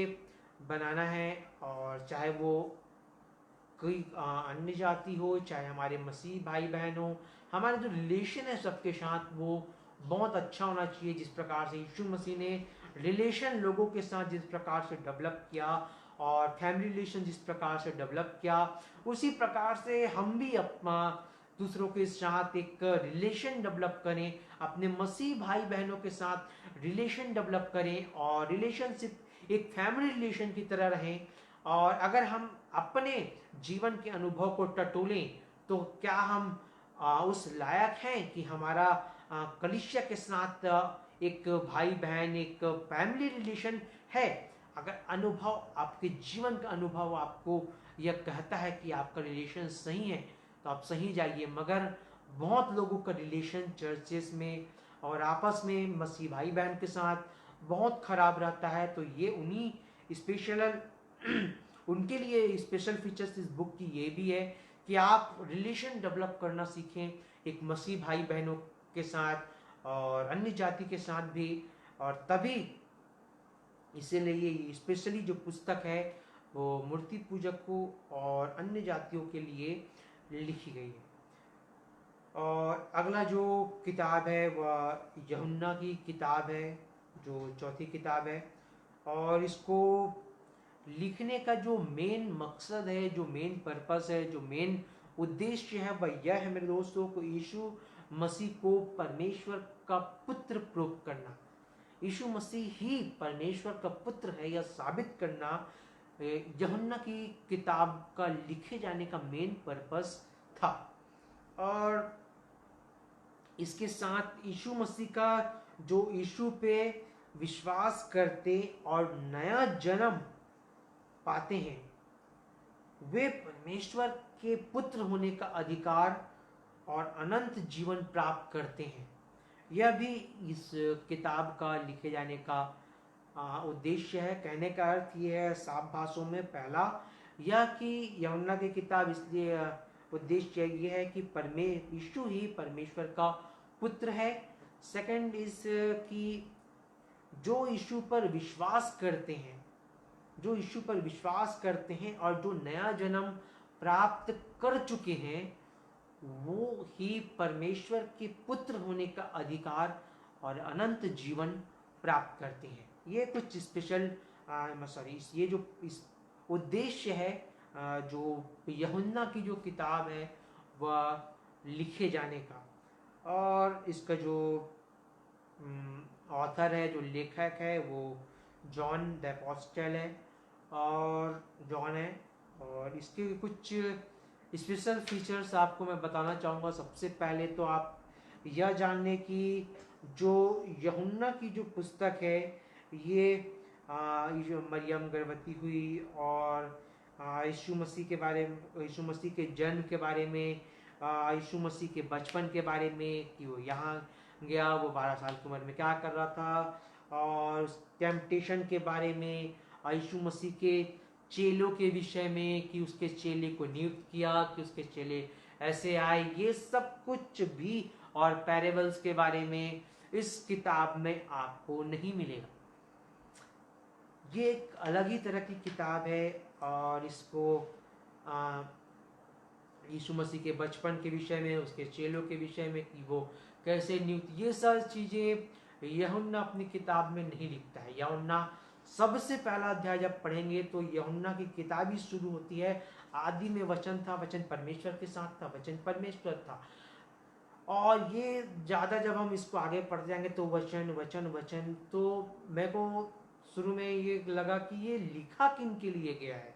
बनाना है, और चाहे वो कोई अन्य जाति हो, चाहे हमारे मसीह भाई बहन हो, हमारा जो रिलेशन है सबके साथ वो बहुत अच्छा होना चाहिए। जिस प्रकार से यीशु मसीह ने रिलेशन लोगों के साथ जिस प्रकार से डेवलप किया, और फैमिली रिलेशन जिस प्रकार से डेवलप किया, उसी प्रकार से हम भी अपना दूसरों के साथ एक रिलेशन डेवलप करें, अपने मसीह भाई बहनों के साथ रिलेशन डेवलप करें, और रिलेशनशिप एक फैमिली रिलेशन की तरह रहें। और अगर हम अपने जीवन के अनुभव को टटोलें तो क्या हम उस लायक हैं कि हमारा कलीसिया के साथ एक भाई बहन, एक फैमिली रिलेशन है। अगर अनुभव, आपके जीवन का अनुभव आपको यह कहता है कि आपका रिलेशन सही है तो आप सही जाइए, मगर बहुत लोगों का रिलेशन चर्चेस में और आपस में मसीह भाई बहन के साथ बहुत खराब रहता है। तो ये उन्हीं स्पेशल उनके लिए स्पेशल फीचर्स इस बुक की ये भी है कि आप रिलेशन डेवलप करना सीखें एक मसीह भाई बहनों के साथ और अन्य जाति के साथ भी। और तभी इसीलिए स्पेशली जो पुस्तक है वो मूर्ति पूजकों और अन्य जातियों के लिए लिखी गई है। और अगला जो किताब है वह यूहन्ना की किताब है, जो चौथी किताब है। और इसको लिखने का जो मेन मकसद है, जो मेन पर्पस है, जो मेन उद्देश्य है वह यह है मेरे दोस्तों को यीशु मसीह को परमेश्वर का पुत्र प्रूव करना। यीशु मसीह ही परमेश्वर का पुत्र है यह साबित करना यूहन्ना की किताब का लिखे जाने का मेन पर्पस था। और इसके साथ यीशु मसीह का जो यीशु पे विश्वास करते और नया जन्म पाते हैं वे परमेश्वर के पुत्र होने का अधिकार और अनंत जीवन प्राप्त करते हैं। यह भी इस किताब का लिखे जाने का उद्देश्य है। कहने का अर्थ यह है साफ भाषाओं में, पहला यह कि यूहन्ना की किताब इसलिए उद्देश्य यह है कि यीशु ही परमेश्वर का पुत्र है। सेकंड इस कि जो यीशु पर विश्वास करते हैं, जो यीशु पर विश्वास करते हैं और जो नया जन्म प्राप्त कर चुके हैं वो ही परमेश्वर के पुत्र होने का अधिकार और अनंत जीवन प्राप्त करते हैं। ये कुछ स्पेशल ये जो इस उद्देश्य है जो यूहन्ना की जो किताब है वह लिखे जाने का। और इसका जो ऑथर है, जो लेखक है वो जॉन द एपोस्टल है और जॉन है। और इसके कुछ स्पेशल फीचर्स आपको मैं बताना चाहूँगा। सबसे पहले तो आप यह जानने की जो यूहन्ना की जो पुस्तक है ये जो मरियम गर्भवती हुई और यीशु मसीह के बारे में, यीशु मसीह के जन्म के बारे में, यीशु मसीह के बचपन के बारे में कि वो यहाँ गया, वो 12 साल की उम्र में क्या कर रहा था, और टेम्पटेशन के बारे में, यीशु मसीह के चेलों के विषय में कि उसके चेले को नियुक्त किया, कि उसके चेले ऐसे आए, ये सब कुछ भी और पैरेबल्स के बारे में इस किताब में आपको नहीं मिलेगा। ये एक अलग ही तरह की किताब है और इसको यीशु मसीह के बचपन के विषय में, उसके चेलों के विषय में कि वो कैसे नियुक्त, ये सारी चीज़ें यूहन्ना अपनी किताब में नहीं लिखता है। यूहन्ना सबसे पहला अध्याय जब पढ़ेंगे तो यूहन्ना की किताब ही शुरू होती है, आदि में वचन था, वचन परमेश्वर के साथ था, वचन परमेश्वर था। और ये ज़्यादा जब हम इसको आगे पढ़ते जाएंगे तो वचन वचन वचन, तो मेरे को शुरू में ये लगा कि ये लिखा किन के लिए गया है।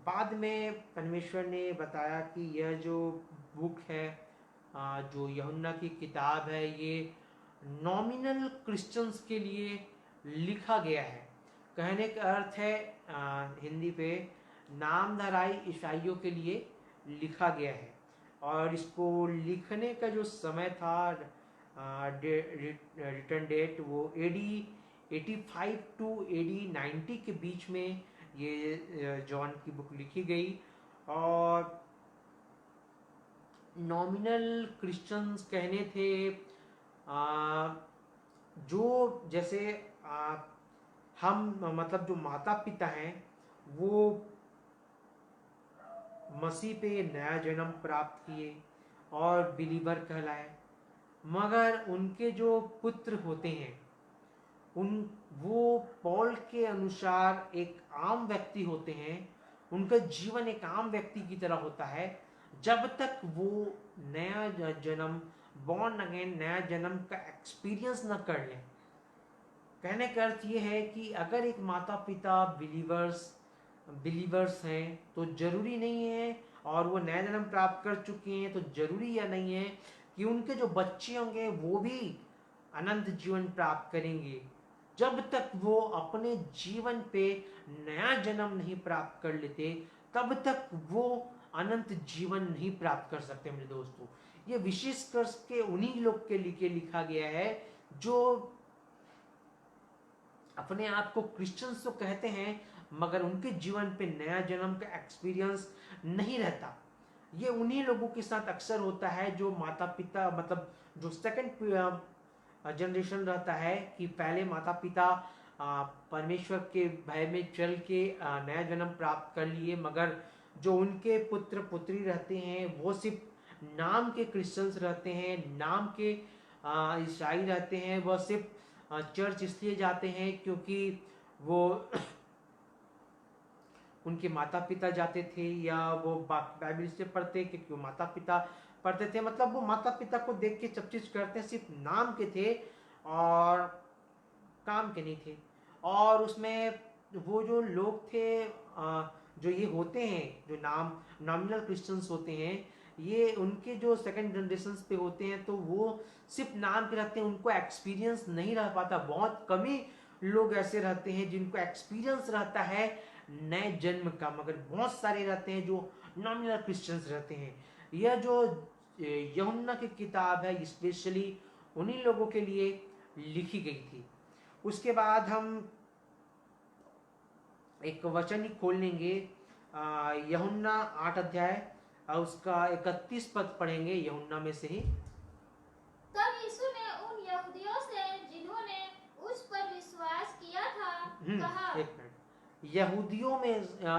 बाद में परमेश्वर ने बताया कि यह जो बुक है, जो यूहन्ना की किताब है, ये नॉमिनल क्रिश्चियंस के लिए लिखा गया है। कहने का अर्थ है हिंदी पे नामधराई ईसाइयों के लिए लिखा गया है। और इसको लिखने का जो समय था, रिटर्न डेट, वो एडी 85 टू एडी 90 के बीच में ये जॉन की बुक लिखी गई। और नॉमिनल क्रिश्चियंस कहने थे जो जैसे हम मतलब जो माता पिता हैं वो मसीह पे नया जन्म प्राप्त किए और बिलीवर कहलाए, मगर उनके जो पुत्र होते हैं वो पॉल के अनुसार एक आम व्यक्ति होते हैं। उनका जीवन एक आम व्यक्ति की तरह होता है जब तक वो नया जन्म, बॉर्न अगेन, नया जन्म का एक्सपीरियंस न कर लें। कहने का अर्थ ये है कि अगर एक माता पिता बिलीवर्स हैं तो जरूरी नहीं है, और वो नया जन्म प्राप्त कर चुके हैं तो जरूरी या नहीं है कि उनके जो बच्चे होंगे वो भी अनंत जीवन प्राप्त करेंगे। जब तक वो अपने जीवन पे नया जन्म नहीं प्राप्त कर लेते तब तक वो अनंत जीवन नहीं प्राप्त कर सकते। मेरे दोस्तों, ये विशेष करके उन्हीं लोग के लिए लिखा गया है जो अपने आप को क्रिश्चियंस तो कहते हैं मगर उनके जीवन पे नया जन्म का एक्सपीरियंस नहीं रहता। ये उन्हीं लोगों के साथ अक्सर होता है जो माता पिता, मतलब जो सेकंड जनरेशन रहता है कि पहले माता पिता परमेश्वर के भय में चल के नया जन्म प्राप्त कर लिए, मगर जो उनके पुत्र पुत्री रहते हैं वो सिर्फ नाम के क्रिश्चियंस रहते हैं, नाम के ईसाई रहते हैं। वह सिर्फ चर्च इसलिए जाते हैं क्योंकि वो उनके माता पिता जाते थे या वो बाइबल से पढ़ते, क्योंकि वो माता पिता पढ़ते थे, मतलब वो माता पिता को देख के सब चीज करते, सिर्फ नाम के थे और काम के नहीं थे। और उसमें वो जो लोग थे, जो ये होते हैं, जो नॉमिनल क्रिश्चियंस होते हैं, ये उनके जो सेकंड जनरेशन पे होते हैं, तो वो सिर्फ नाम के रहते हैं, उनको एक्सपीरियंस नहीं रह पाता। बहुत कम ही लोग ऐसे रहते हैं जिनको एक्सपीरियंस रहता है नए जन्म का, मगर बहुत सारे रहते हैं जो नॉमिनल क्रिश्चियंस रहते हैं। यह जो यूहन्ना की किताब है स्पेशली उन्हीं लोगों के लिए लिखी गई थी। उसके बाद हम एक वचन ही खोल लेंगे, यूहन्ना 8 अध्याय और उसका 31 पद पढ़ेंगे यूहन्ना में से ही। तब यीशु ने उन यहूदियों से जिन्होंने उस पर विश्वास किया था कहा। एक मिनट, यहूदियों में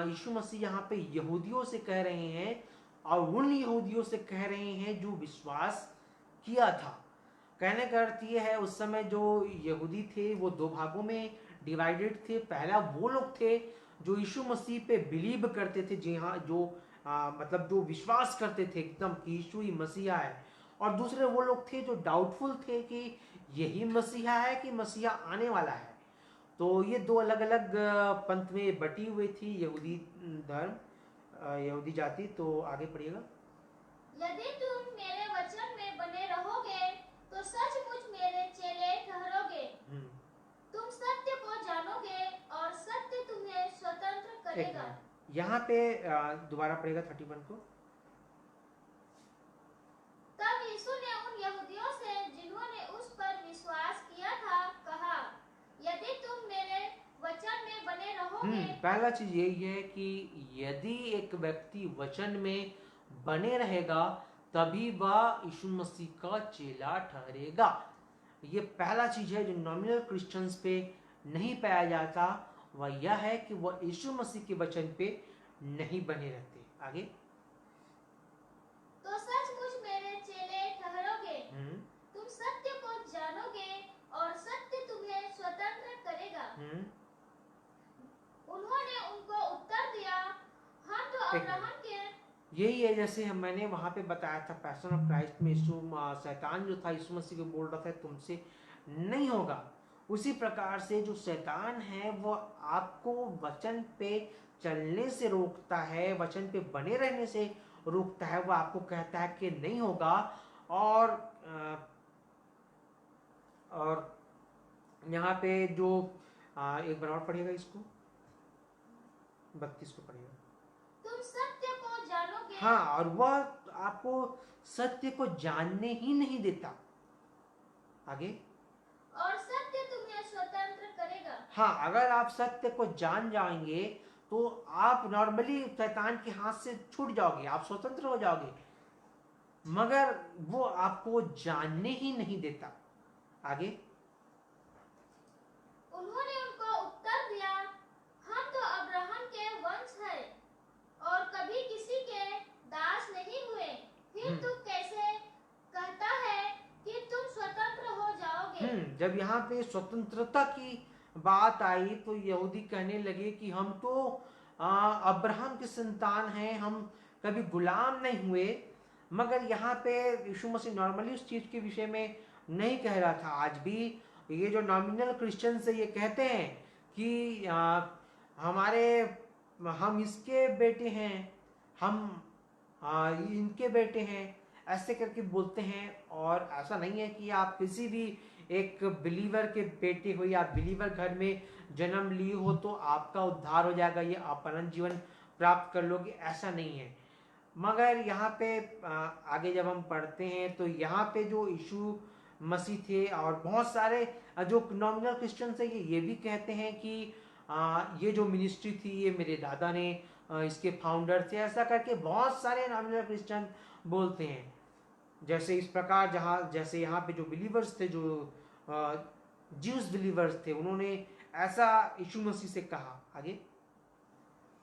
यीशु मसीह यहाँ पे यहूदियों से कह रहे हैं और उन यहूदियों से कह रहे हैं जो विश्वास किया था। कहने का अर्थ ये है, उस समय जो यहूदी थे वो दो भागों में डिवाइडेड थे। पहला वो लोग थे जो यीशु मसीह पे बिलीव करते थे, जी हाँ, जो मतलब जो विश्वास करते थे एकदम कि यीशु ही मसीहा है। और दूसरे वो लोग थे जो डाउटफुल थे कि यही मसीहा है कि मसीहा आने वाला है। तो ये दो अलग अलग पंथ में बटी हुई थी यहूदी धर्म, यहूदी जाति। तो आगे पढ़िएगा। यदि तुम मेरे वचन में बने रहोगे तो सचमुच मेरे चेले ठहरोगे। तुम सत्य को जानोगे और सत्य तुम्हें स्वतंत्र करेगा। यहाँ पे दोबारा पढ़ेगा 31 को। तब यीशु ने उन यहूदियों से जिन्होंने उस पर विश्वास किया था कहा, यदि तुम मेरे वचन में बने रहोगे। पहला चीज यही है कि यदि एक व्यक्ति वचन में बने रहेगा तभी वह यीशु मसीह का चेला ठहरेगा। ये पहला चीज है जो नॉमिनल क्रिश्चियंस पे नहीं पाया जाता, वह यह है कि वह यीशु मसीह के वचन पे नहीं बने रहते। आगे। तो सचमुच मेरे चेले ठहरोगे। तुम सत्य को जानोगे और सत्य तुम्हें स्वतंत्र करेगा। उन्होंने उनको उत्तर दिया, हम तो अब्राहम के। यही है जैसे मैंने वहां पे बताया था पैशन ऑफ क्राइस्ट में, यीशु शैतान जो था यीशु मसीह को बोल रहा था तुमसे नहीं होगा। उसी प्रकार से जो शैतान है वो आपको वचन पे चलने से रोकता है, वचन पे बने रहने से रोकता है। वो आपको कहता है कि नहीं होगा। और यहाँ पे जो एक बार और पढ़िएगा इसको, 32 को पढ़िएगा। तुम सत्य को जानोगे। हाँ, और वह आपको सत्य को जानने ही नहीं देता। आगे। और सत्य तुम्हें स्वतंत्र करेगा। हाँ, अगर आप सत्य को जान जाएंगे तो आप नॉर्मली शैतान के हाथ से छूट जाओगे, आप स्वतंत्र हो जाओगे, मगर वो आपको जानने ही नहीं देता। आगे। उन्होंने उनको उत्तर दिया, हम तो अब्राहम के वंश हैं और कभी किसी के दास नहीं हुए, फिर तू कैसे कहता है कि तुम स्वतंत्र हो जाओगे। जब यहाँ पे स्वतंत्रता की बात आई तो यहूदी कहने लगे कि हम तो अब्राहम की संतान हैं, हम कभी गुलाम नहीं हुए। मगर यहाँ पे यीशु मसीह नॉर्मली उस चीज के विषय में नहीं कह रहा था। आज भी ये जो नॉमिनल क्रिश्चियन से ये कहते हैं कि हम इसके बेटे हैं, हम इनके बेटे हैं, ऐसे करके बोलते हैं। और ऐसा नहीं है कि आप किसी भी एक बिलीवर के बेटे हो या बिलीवर घर में जन्म लिए हो तो आपका उद्धार हो जाएगा, ये आप अनंत जीवन प्राप्त कर लोगे, ऐसा नहीं है। मगर यहाँ पे आगे जब हम पढ़ते हैं तो यहाँ पे जो यीशु मसीह थे और बहुत सारे जो नॉमिनल क्रिश्चियंस है ये भी कहते हैं कि ये जो मिनिस्ट्री थी ये मेरे दादा ने इसके फाउंडर थे, ऐसा करके बहुत सारे नॉमिनल क्रिश्चियन बोलते हैं। जैसे इस प्रकार जैसे यहाँ पे जो बिलीवर्स थे, जो ज्यूस बिलीवर्स थे, उन्होंने ऐसा यीशु मसीह से कहा। आगे।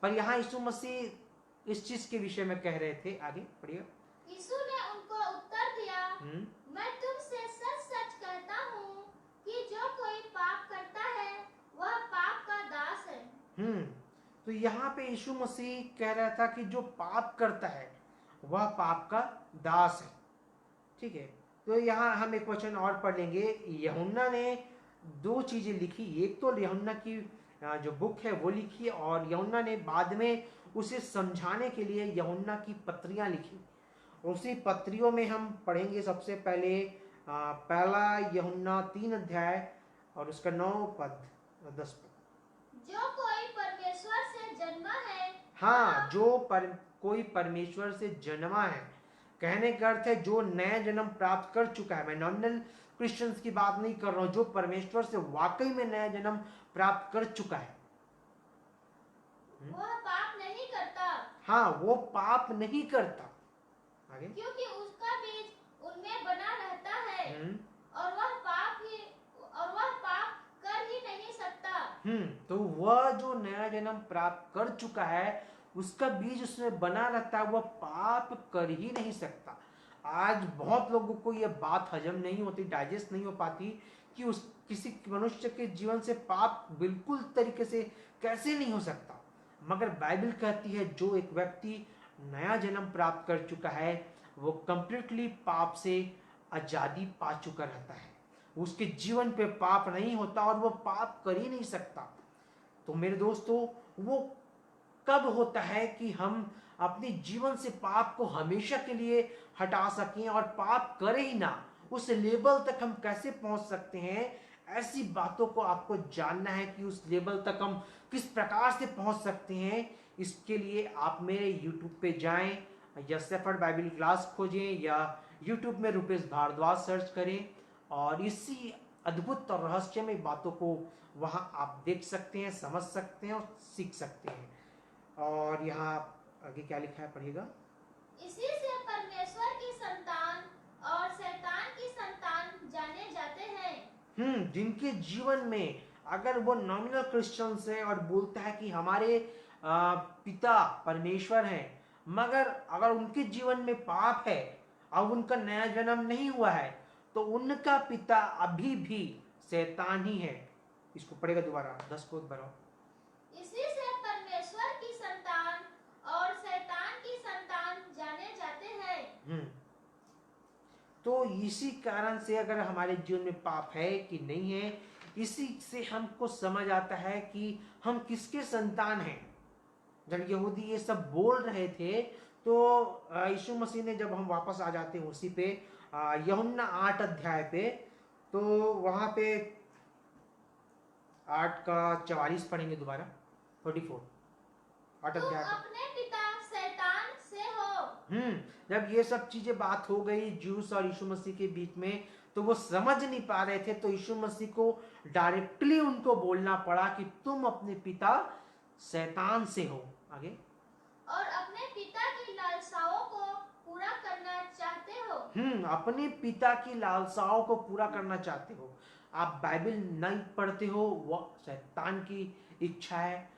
पर यहाँ यीशु मसीह इस चीज के विषय में कह रहे थे। आगे पढ़िए। यीशु ने उनको उत्तर दिया, मैं तुमसे सच सच कहता हूँ कि जो कोई पाप करता है वह पाप का हम्म तो यहाँ पे यीशु मसीह कह रहा था कि जो पाप करता है वह पाप का दास है। ठीक है। तो यहाँ हम एक वचन और पढ़ लेंगे। यूहन्ना ने दो चीजें लिखी। एक तो यूहन्ना की जो बुक है वो लिखी, और यूहन्ना ने बाद में उसे समझाने के लिए यूहन्ना की पत्रियां लिखी। उसी पत्रियों में हम पढ़ेंगे सबसे पहले पहला यूहन्ना 3 अध्याय और उसका 9 पद 10 पद। जो कोई परमेश्वर से जन्मा है हाँ, वह जो कोई परमेश्वर से जन्मा है, कहने का अर्थ है जो नया जन्म प्राप्त कर चुका है। मैं नॉमिनल क्रिश्चियंस की बात नहीं कर रहा हूं, जो परमेश्वर से वाकई में नया जन्म प्राप्त कर चुका है। वह पाप नहीं करता, हाँ, वो पाप नहीं करता। आगे। क्योंकि उसका बीज उनमें बना रहता है हम्म और वह पाप कर ही नहीं सकता। तो वह जो नया जन्म प्राप्त कर चुका है, उसका बीज उसमें बना रहता है, वह पाप कर ही नहीं सकता। आज बहुत लोगों को यह बात हजम नहीं होती, डाइजेस्ट नहीं हो पाती कि उस किसी मनुष्य के जीवन से पाप बिल्कुल तरीके से कैसे नहीं हो सकता। मगर बाइबल कहती है जो एक व्यक्ति नया जन्म प्राप्त कर चुका है वो कंप्लीटली पाप से आजादी पा चुका रहता है। उसके जीवन पे पाप नहीं होता और वो पाप कर ही नहीं सकता। तो मेरे दोस्तों, वो कब होता है कि हम अपने जीवन से पाप को हमेशा के लिए हटा सकें और पाप करें ही ना, उस लेवल तक हम कैसे पहुंच सकते हैं? ऐसी बातों को आपको जानना है कि उस लेवल तक हम किस प्रकार से पहुंच सकते हैं। इसके लिए आप मेरे YouTube पे जाएं या सेफर्ड बाइबल क्लास खोजें या YouTube में रुपेश भारद्वाज सर्च करें और इसी अद्भुत और रहस्यमय बातों को वहां आप देख सकते हैं, समझ सकते हैं और सीख सकते हैं। और यहाँ आगे क्या लिखा है, पढ़िएगा। इसी से परमेश्वर की संतान और शैतान की संतान जाने जाते हैं। जिनके जीवन में अगर वो नॉमिनल क्रिश्चियंस है और बोलता है कि हमारे पिता परमेश्वर हैं, मगर अगर उनके जीवन में पाप है और उनका नया जन्म नहीं हुआ है, तो उनका पिता अभी भी शैतान ही है। इसको पढ़ेगा दोबारा, 10 को बढ़ाओ। इसी से परमेश्वर की संतान और शैतान की संतान जाने जाते हैं। तो इसी कारण से अगर हमारे जीवन में पाप है कि नहीं है, इसी से हमको समझ आता है कि हम किसके संतान हैं। जब यहूदी ये सब बोल रहे थे तो यीशु मसीह ने, जब हम वापस आ जाते हैं उसी पे यूहन्ना 8 अध्याय पे, तो वहां पे 8 का 44 पढ़ेंगे दोबारा, 34, 8 तुम अध्याय का। अपने पिता शैतान से हो। जब ये सब चीजें बात हो गई जूस और यीशु मसीह के बीच में, तो वो समझ नहीं पा रहे थे, तो यीशु मसीह को डायरेक्टली उनको बोलना पड़ा कि तुम अपने पिता शैतान से हो। आगे। और अपने पिता की लालसाओं को पूरा करना चाहते हो। अपने पिता की लालसाओं को पूरा करना चाहते हो। आप बाइबल नहीं पढ़ते हो, वह शैतान की इच्छा है।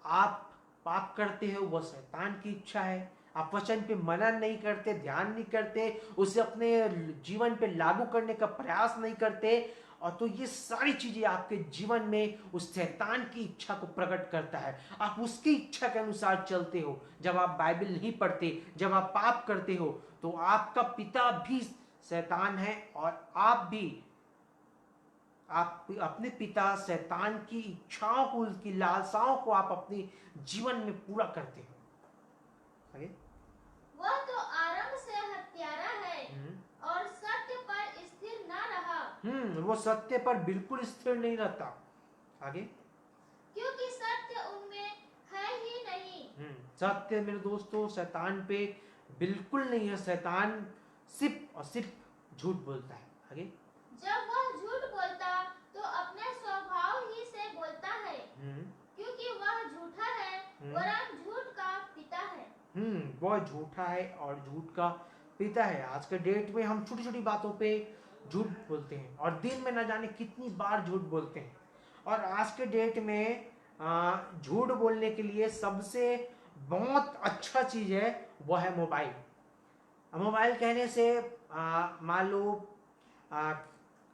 आप पाप करते हो, वह शैतान की इच्छा है। आप वचन पे मनन नहीं करते, ध्यान नहीं करते, उसे अपने जीवन पे लागू करने का प्रयास नहीं करते, और तो ये सारी चीजें आपके जीवन में उस शैतान की इच्छा को प्रकट करता है। आप उसकी इच्छा के अनुसार चलते हो। जब आप बाइबल नहीं पढ़ते, जब आप पाप करते हो, तो आपका पिता भी शैतान है और आप भी आप अपने पिता शैतान की इच्छाओं को, उसकी लालसाओं को आप अपने जीवन में पूरा करते हो। आगे। वह तो आरंभ से हत्यारा है और सत्य पर स्थिर न रहा। वो सत्य पर बिल्कुल स्थिर नहीं रहता। आगे। क्योंकि सत्य उनमें है ही नहीं। सत्य मेरे दोस्तों शैतान पे बिल्कुल नहीं है। शैतान सिर्फ और सिर्फ झूठ बोलता है। आगे। जब वह झूठ बोलता तो अपने स्वभाव ही से बोलता है, क्योंकि वह झूठा है वरन झूठ का पिता है। वह झूठा है और झूठ का पिता है। आज के डेट में हम छोटी छोटी बातों पे झूठ बोलते हैं और दिन में न जाने कितनी बार झूठ बोलते हैं। और आज के डेट में झूठ बोलने के लिए सबसे बहुत अच्छा चीज है, वह है मोबाइल। मोबाइल कहने से मान लो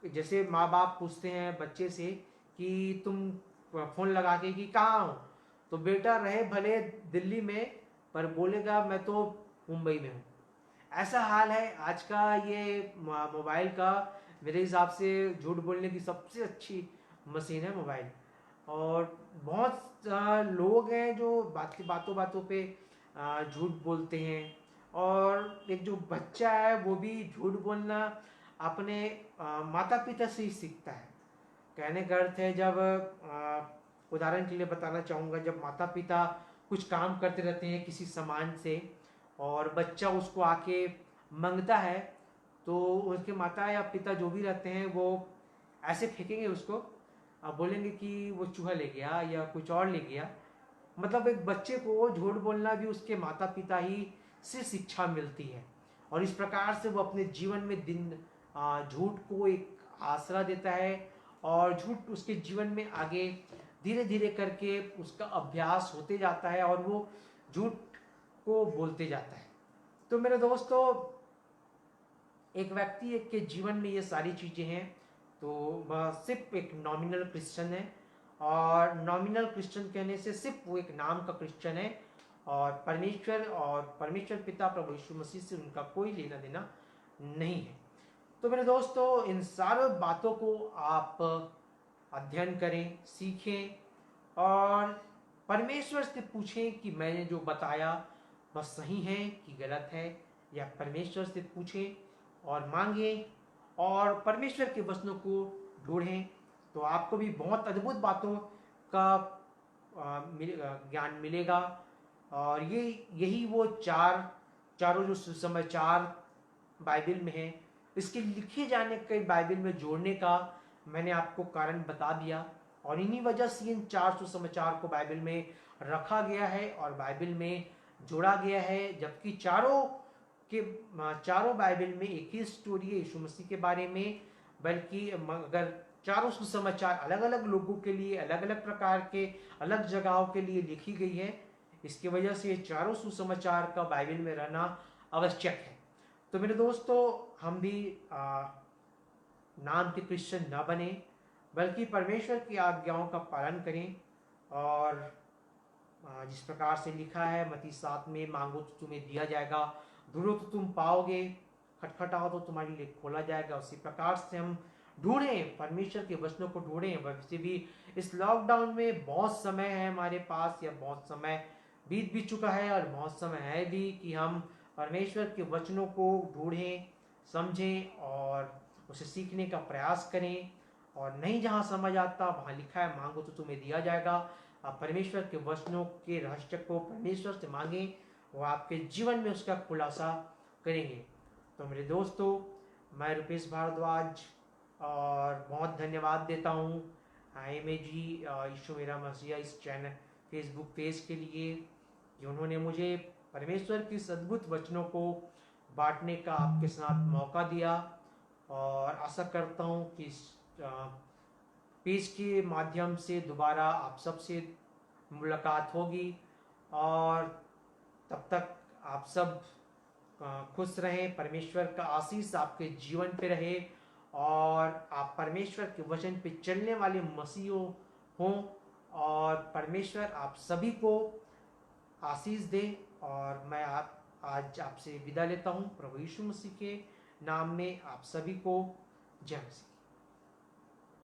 जैसे माँ बाप पूछते हैं बच्चे से कि तुम फोन लगा के कि कहाँ हो, तो बेटा रहे भले दिल्ली में, पर बोलेगा मैं तो मुंबई में हूँ। ऐसा हाल है आज का ये मोबाइल का। मेरे हिसाब से झूठ बोलने की सबसे अच्छी मशीन है मोबाइल। और बहुत लोग हैं जो बातों बातों पे झूठ बोलते हैं। और एक जो बच्चा है वो भी झूठ बोलना अपने माता पिता से ही सीखता है। कहने का अर्थ है, जब उदाहरण के लिए बताना चाहूँगा, जब माता पिता कुछ काम करते रहते हैं किसी सामान से और बच्चा उसको आके मांगता है, तो उसके माता या पिता जो भी रहते हैं वो ऐसे फेंकेंगे उसको, बोलेंगे कि वो चूहा ले गया या कुछ और ले गया। मतलब एक बच्चे को झूठ बोलना भी उसके माता पिता ही से शिक्षा मिलती है। और इस प्रकार से वो अपने जीवन में झूठ को एक आसरा देता है और झूठ उसके जीवन में आगे धीरे धीरे करके उसका अभ्यास होते जाता है और वो झूठ को बोलते जाता है। तो मेरे दोस्तों, एक व्यक्ति के जीवन में ये सारी चीज़ें हैं तो वह सिर्फ एक नॉमिनल क्रिश्चियन है। और नॉमिनल क्रिश्चियन कहने से सिर्फ वो एक नाम का क्रिश्चियन है, और परमेश्वर पिता प्रभु यीशु मसीह से उनका कोई लेना देना नहीं है। तो मेरे दोस्तों, इन सारी बातों को आप अध्ययन करें, सीखें और परमेश्वर से पूछें कि मैंने जो बताया वह सही है कि गलत है, या परमेश्वर से पूछें और मांगें और परमेश्वर के वचनों को ढूंढें। तो आपको भी बहुत अद्भुत बातों का ज्ञान मिलेगा। और यही वो चारों जो सुसमाचार बाइबल में है, इसके लिखे जाने के बाइबल में जोड़ने का मैंने आपको कारण बता दिया। और इन्हीं वजह से इन 4 सुसमाचार को बाइबल में रखा गया है और बाइबल में जोड़ा गया है। जबकि चारों बाइबल में एक ही स्टोरी है यीशु मसीह के बारे में, बल्कि अगर चारों सुसमाचार अलग अलग लोगों के लिए, अलग अलग प्रकार के, अलग जगहों के लिए लिखी गई है, इसकी वजह से ये चारों सुसमाचार का बाइबल में रहना आवश्यक है। तो मेरे दोस्तों, हम भी नाम के क्रिश्चियन न बने, बल्कि परमेश्वर की आज्ञाओं का पालन करें। और जिस प्रकार से लिखा है मत्ती 7 में, मांगो तो तुम्हें दिया जाएगा, ढूंढो तो तुम पाओगे, खटखटाओ तो तुम्हारे लिए खोला जाएगा। उसी प्रकार से हम ढूंढें, परमेश्वर के वचनों को ढूंढें। वैसे भी इस लॉकडाउन में बहुत समय है हमारे पास, या बहुत समय बीत भी चुका है और बहुत समय है भी कि हम परमेश्वर के वचनों को ढूंढें, समझें और उसे सीखने का प्रयास करें। और नहीं जहाँ समझ आता वहाँ लिखा है मांगो तो तुम्हें दिया जाएगा। आप परमेश्वर के वचनों के रहस्य को परमेश्वर से मांगें, वो आपके जीवन में उसका खुलासा करेंगे। तो मेरे दोस्तों, मैं रुपेश भारद्वाज और बहुत धन्यवाद देता हूँ IMA जी, यीशु मेरा मसीहा इस चैनल फेसबुक पेज के लिए, कि उन्होंने मुझे परमेश्वर की अद्भुत वचनों को बांटने का आपके साथ मौका दिया। और आशा करता हूँ कि इस पेज के माध्यम से दोबारा आप सबसे मुलाकात होगी। और तब तक आप सब खुश रहें, परमेश्वर का आशीष आपके जीवन पे रहे और आप परमेश्वर के वचन पे चलने वाले मसीहों हों। और परमेश्वर आप सभी को आशीष दे। और मैं आज आपसे विदा लेता हूँ प्रभु यीशु मसीह के नाम में। आप सभी को जय मसीह।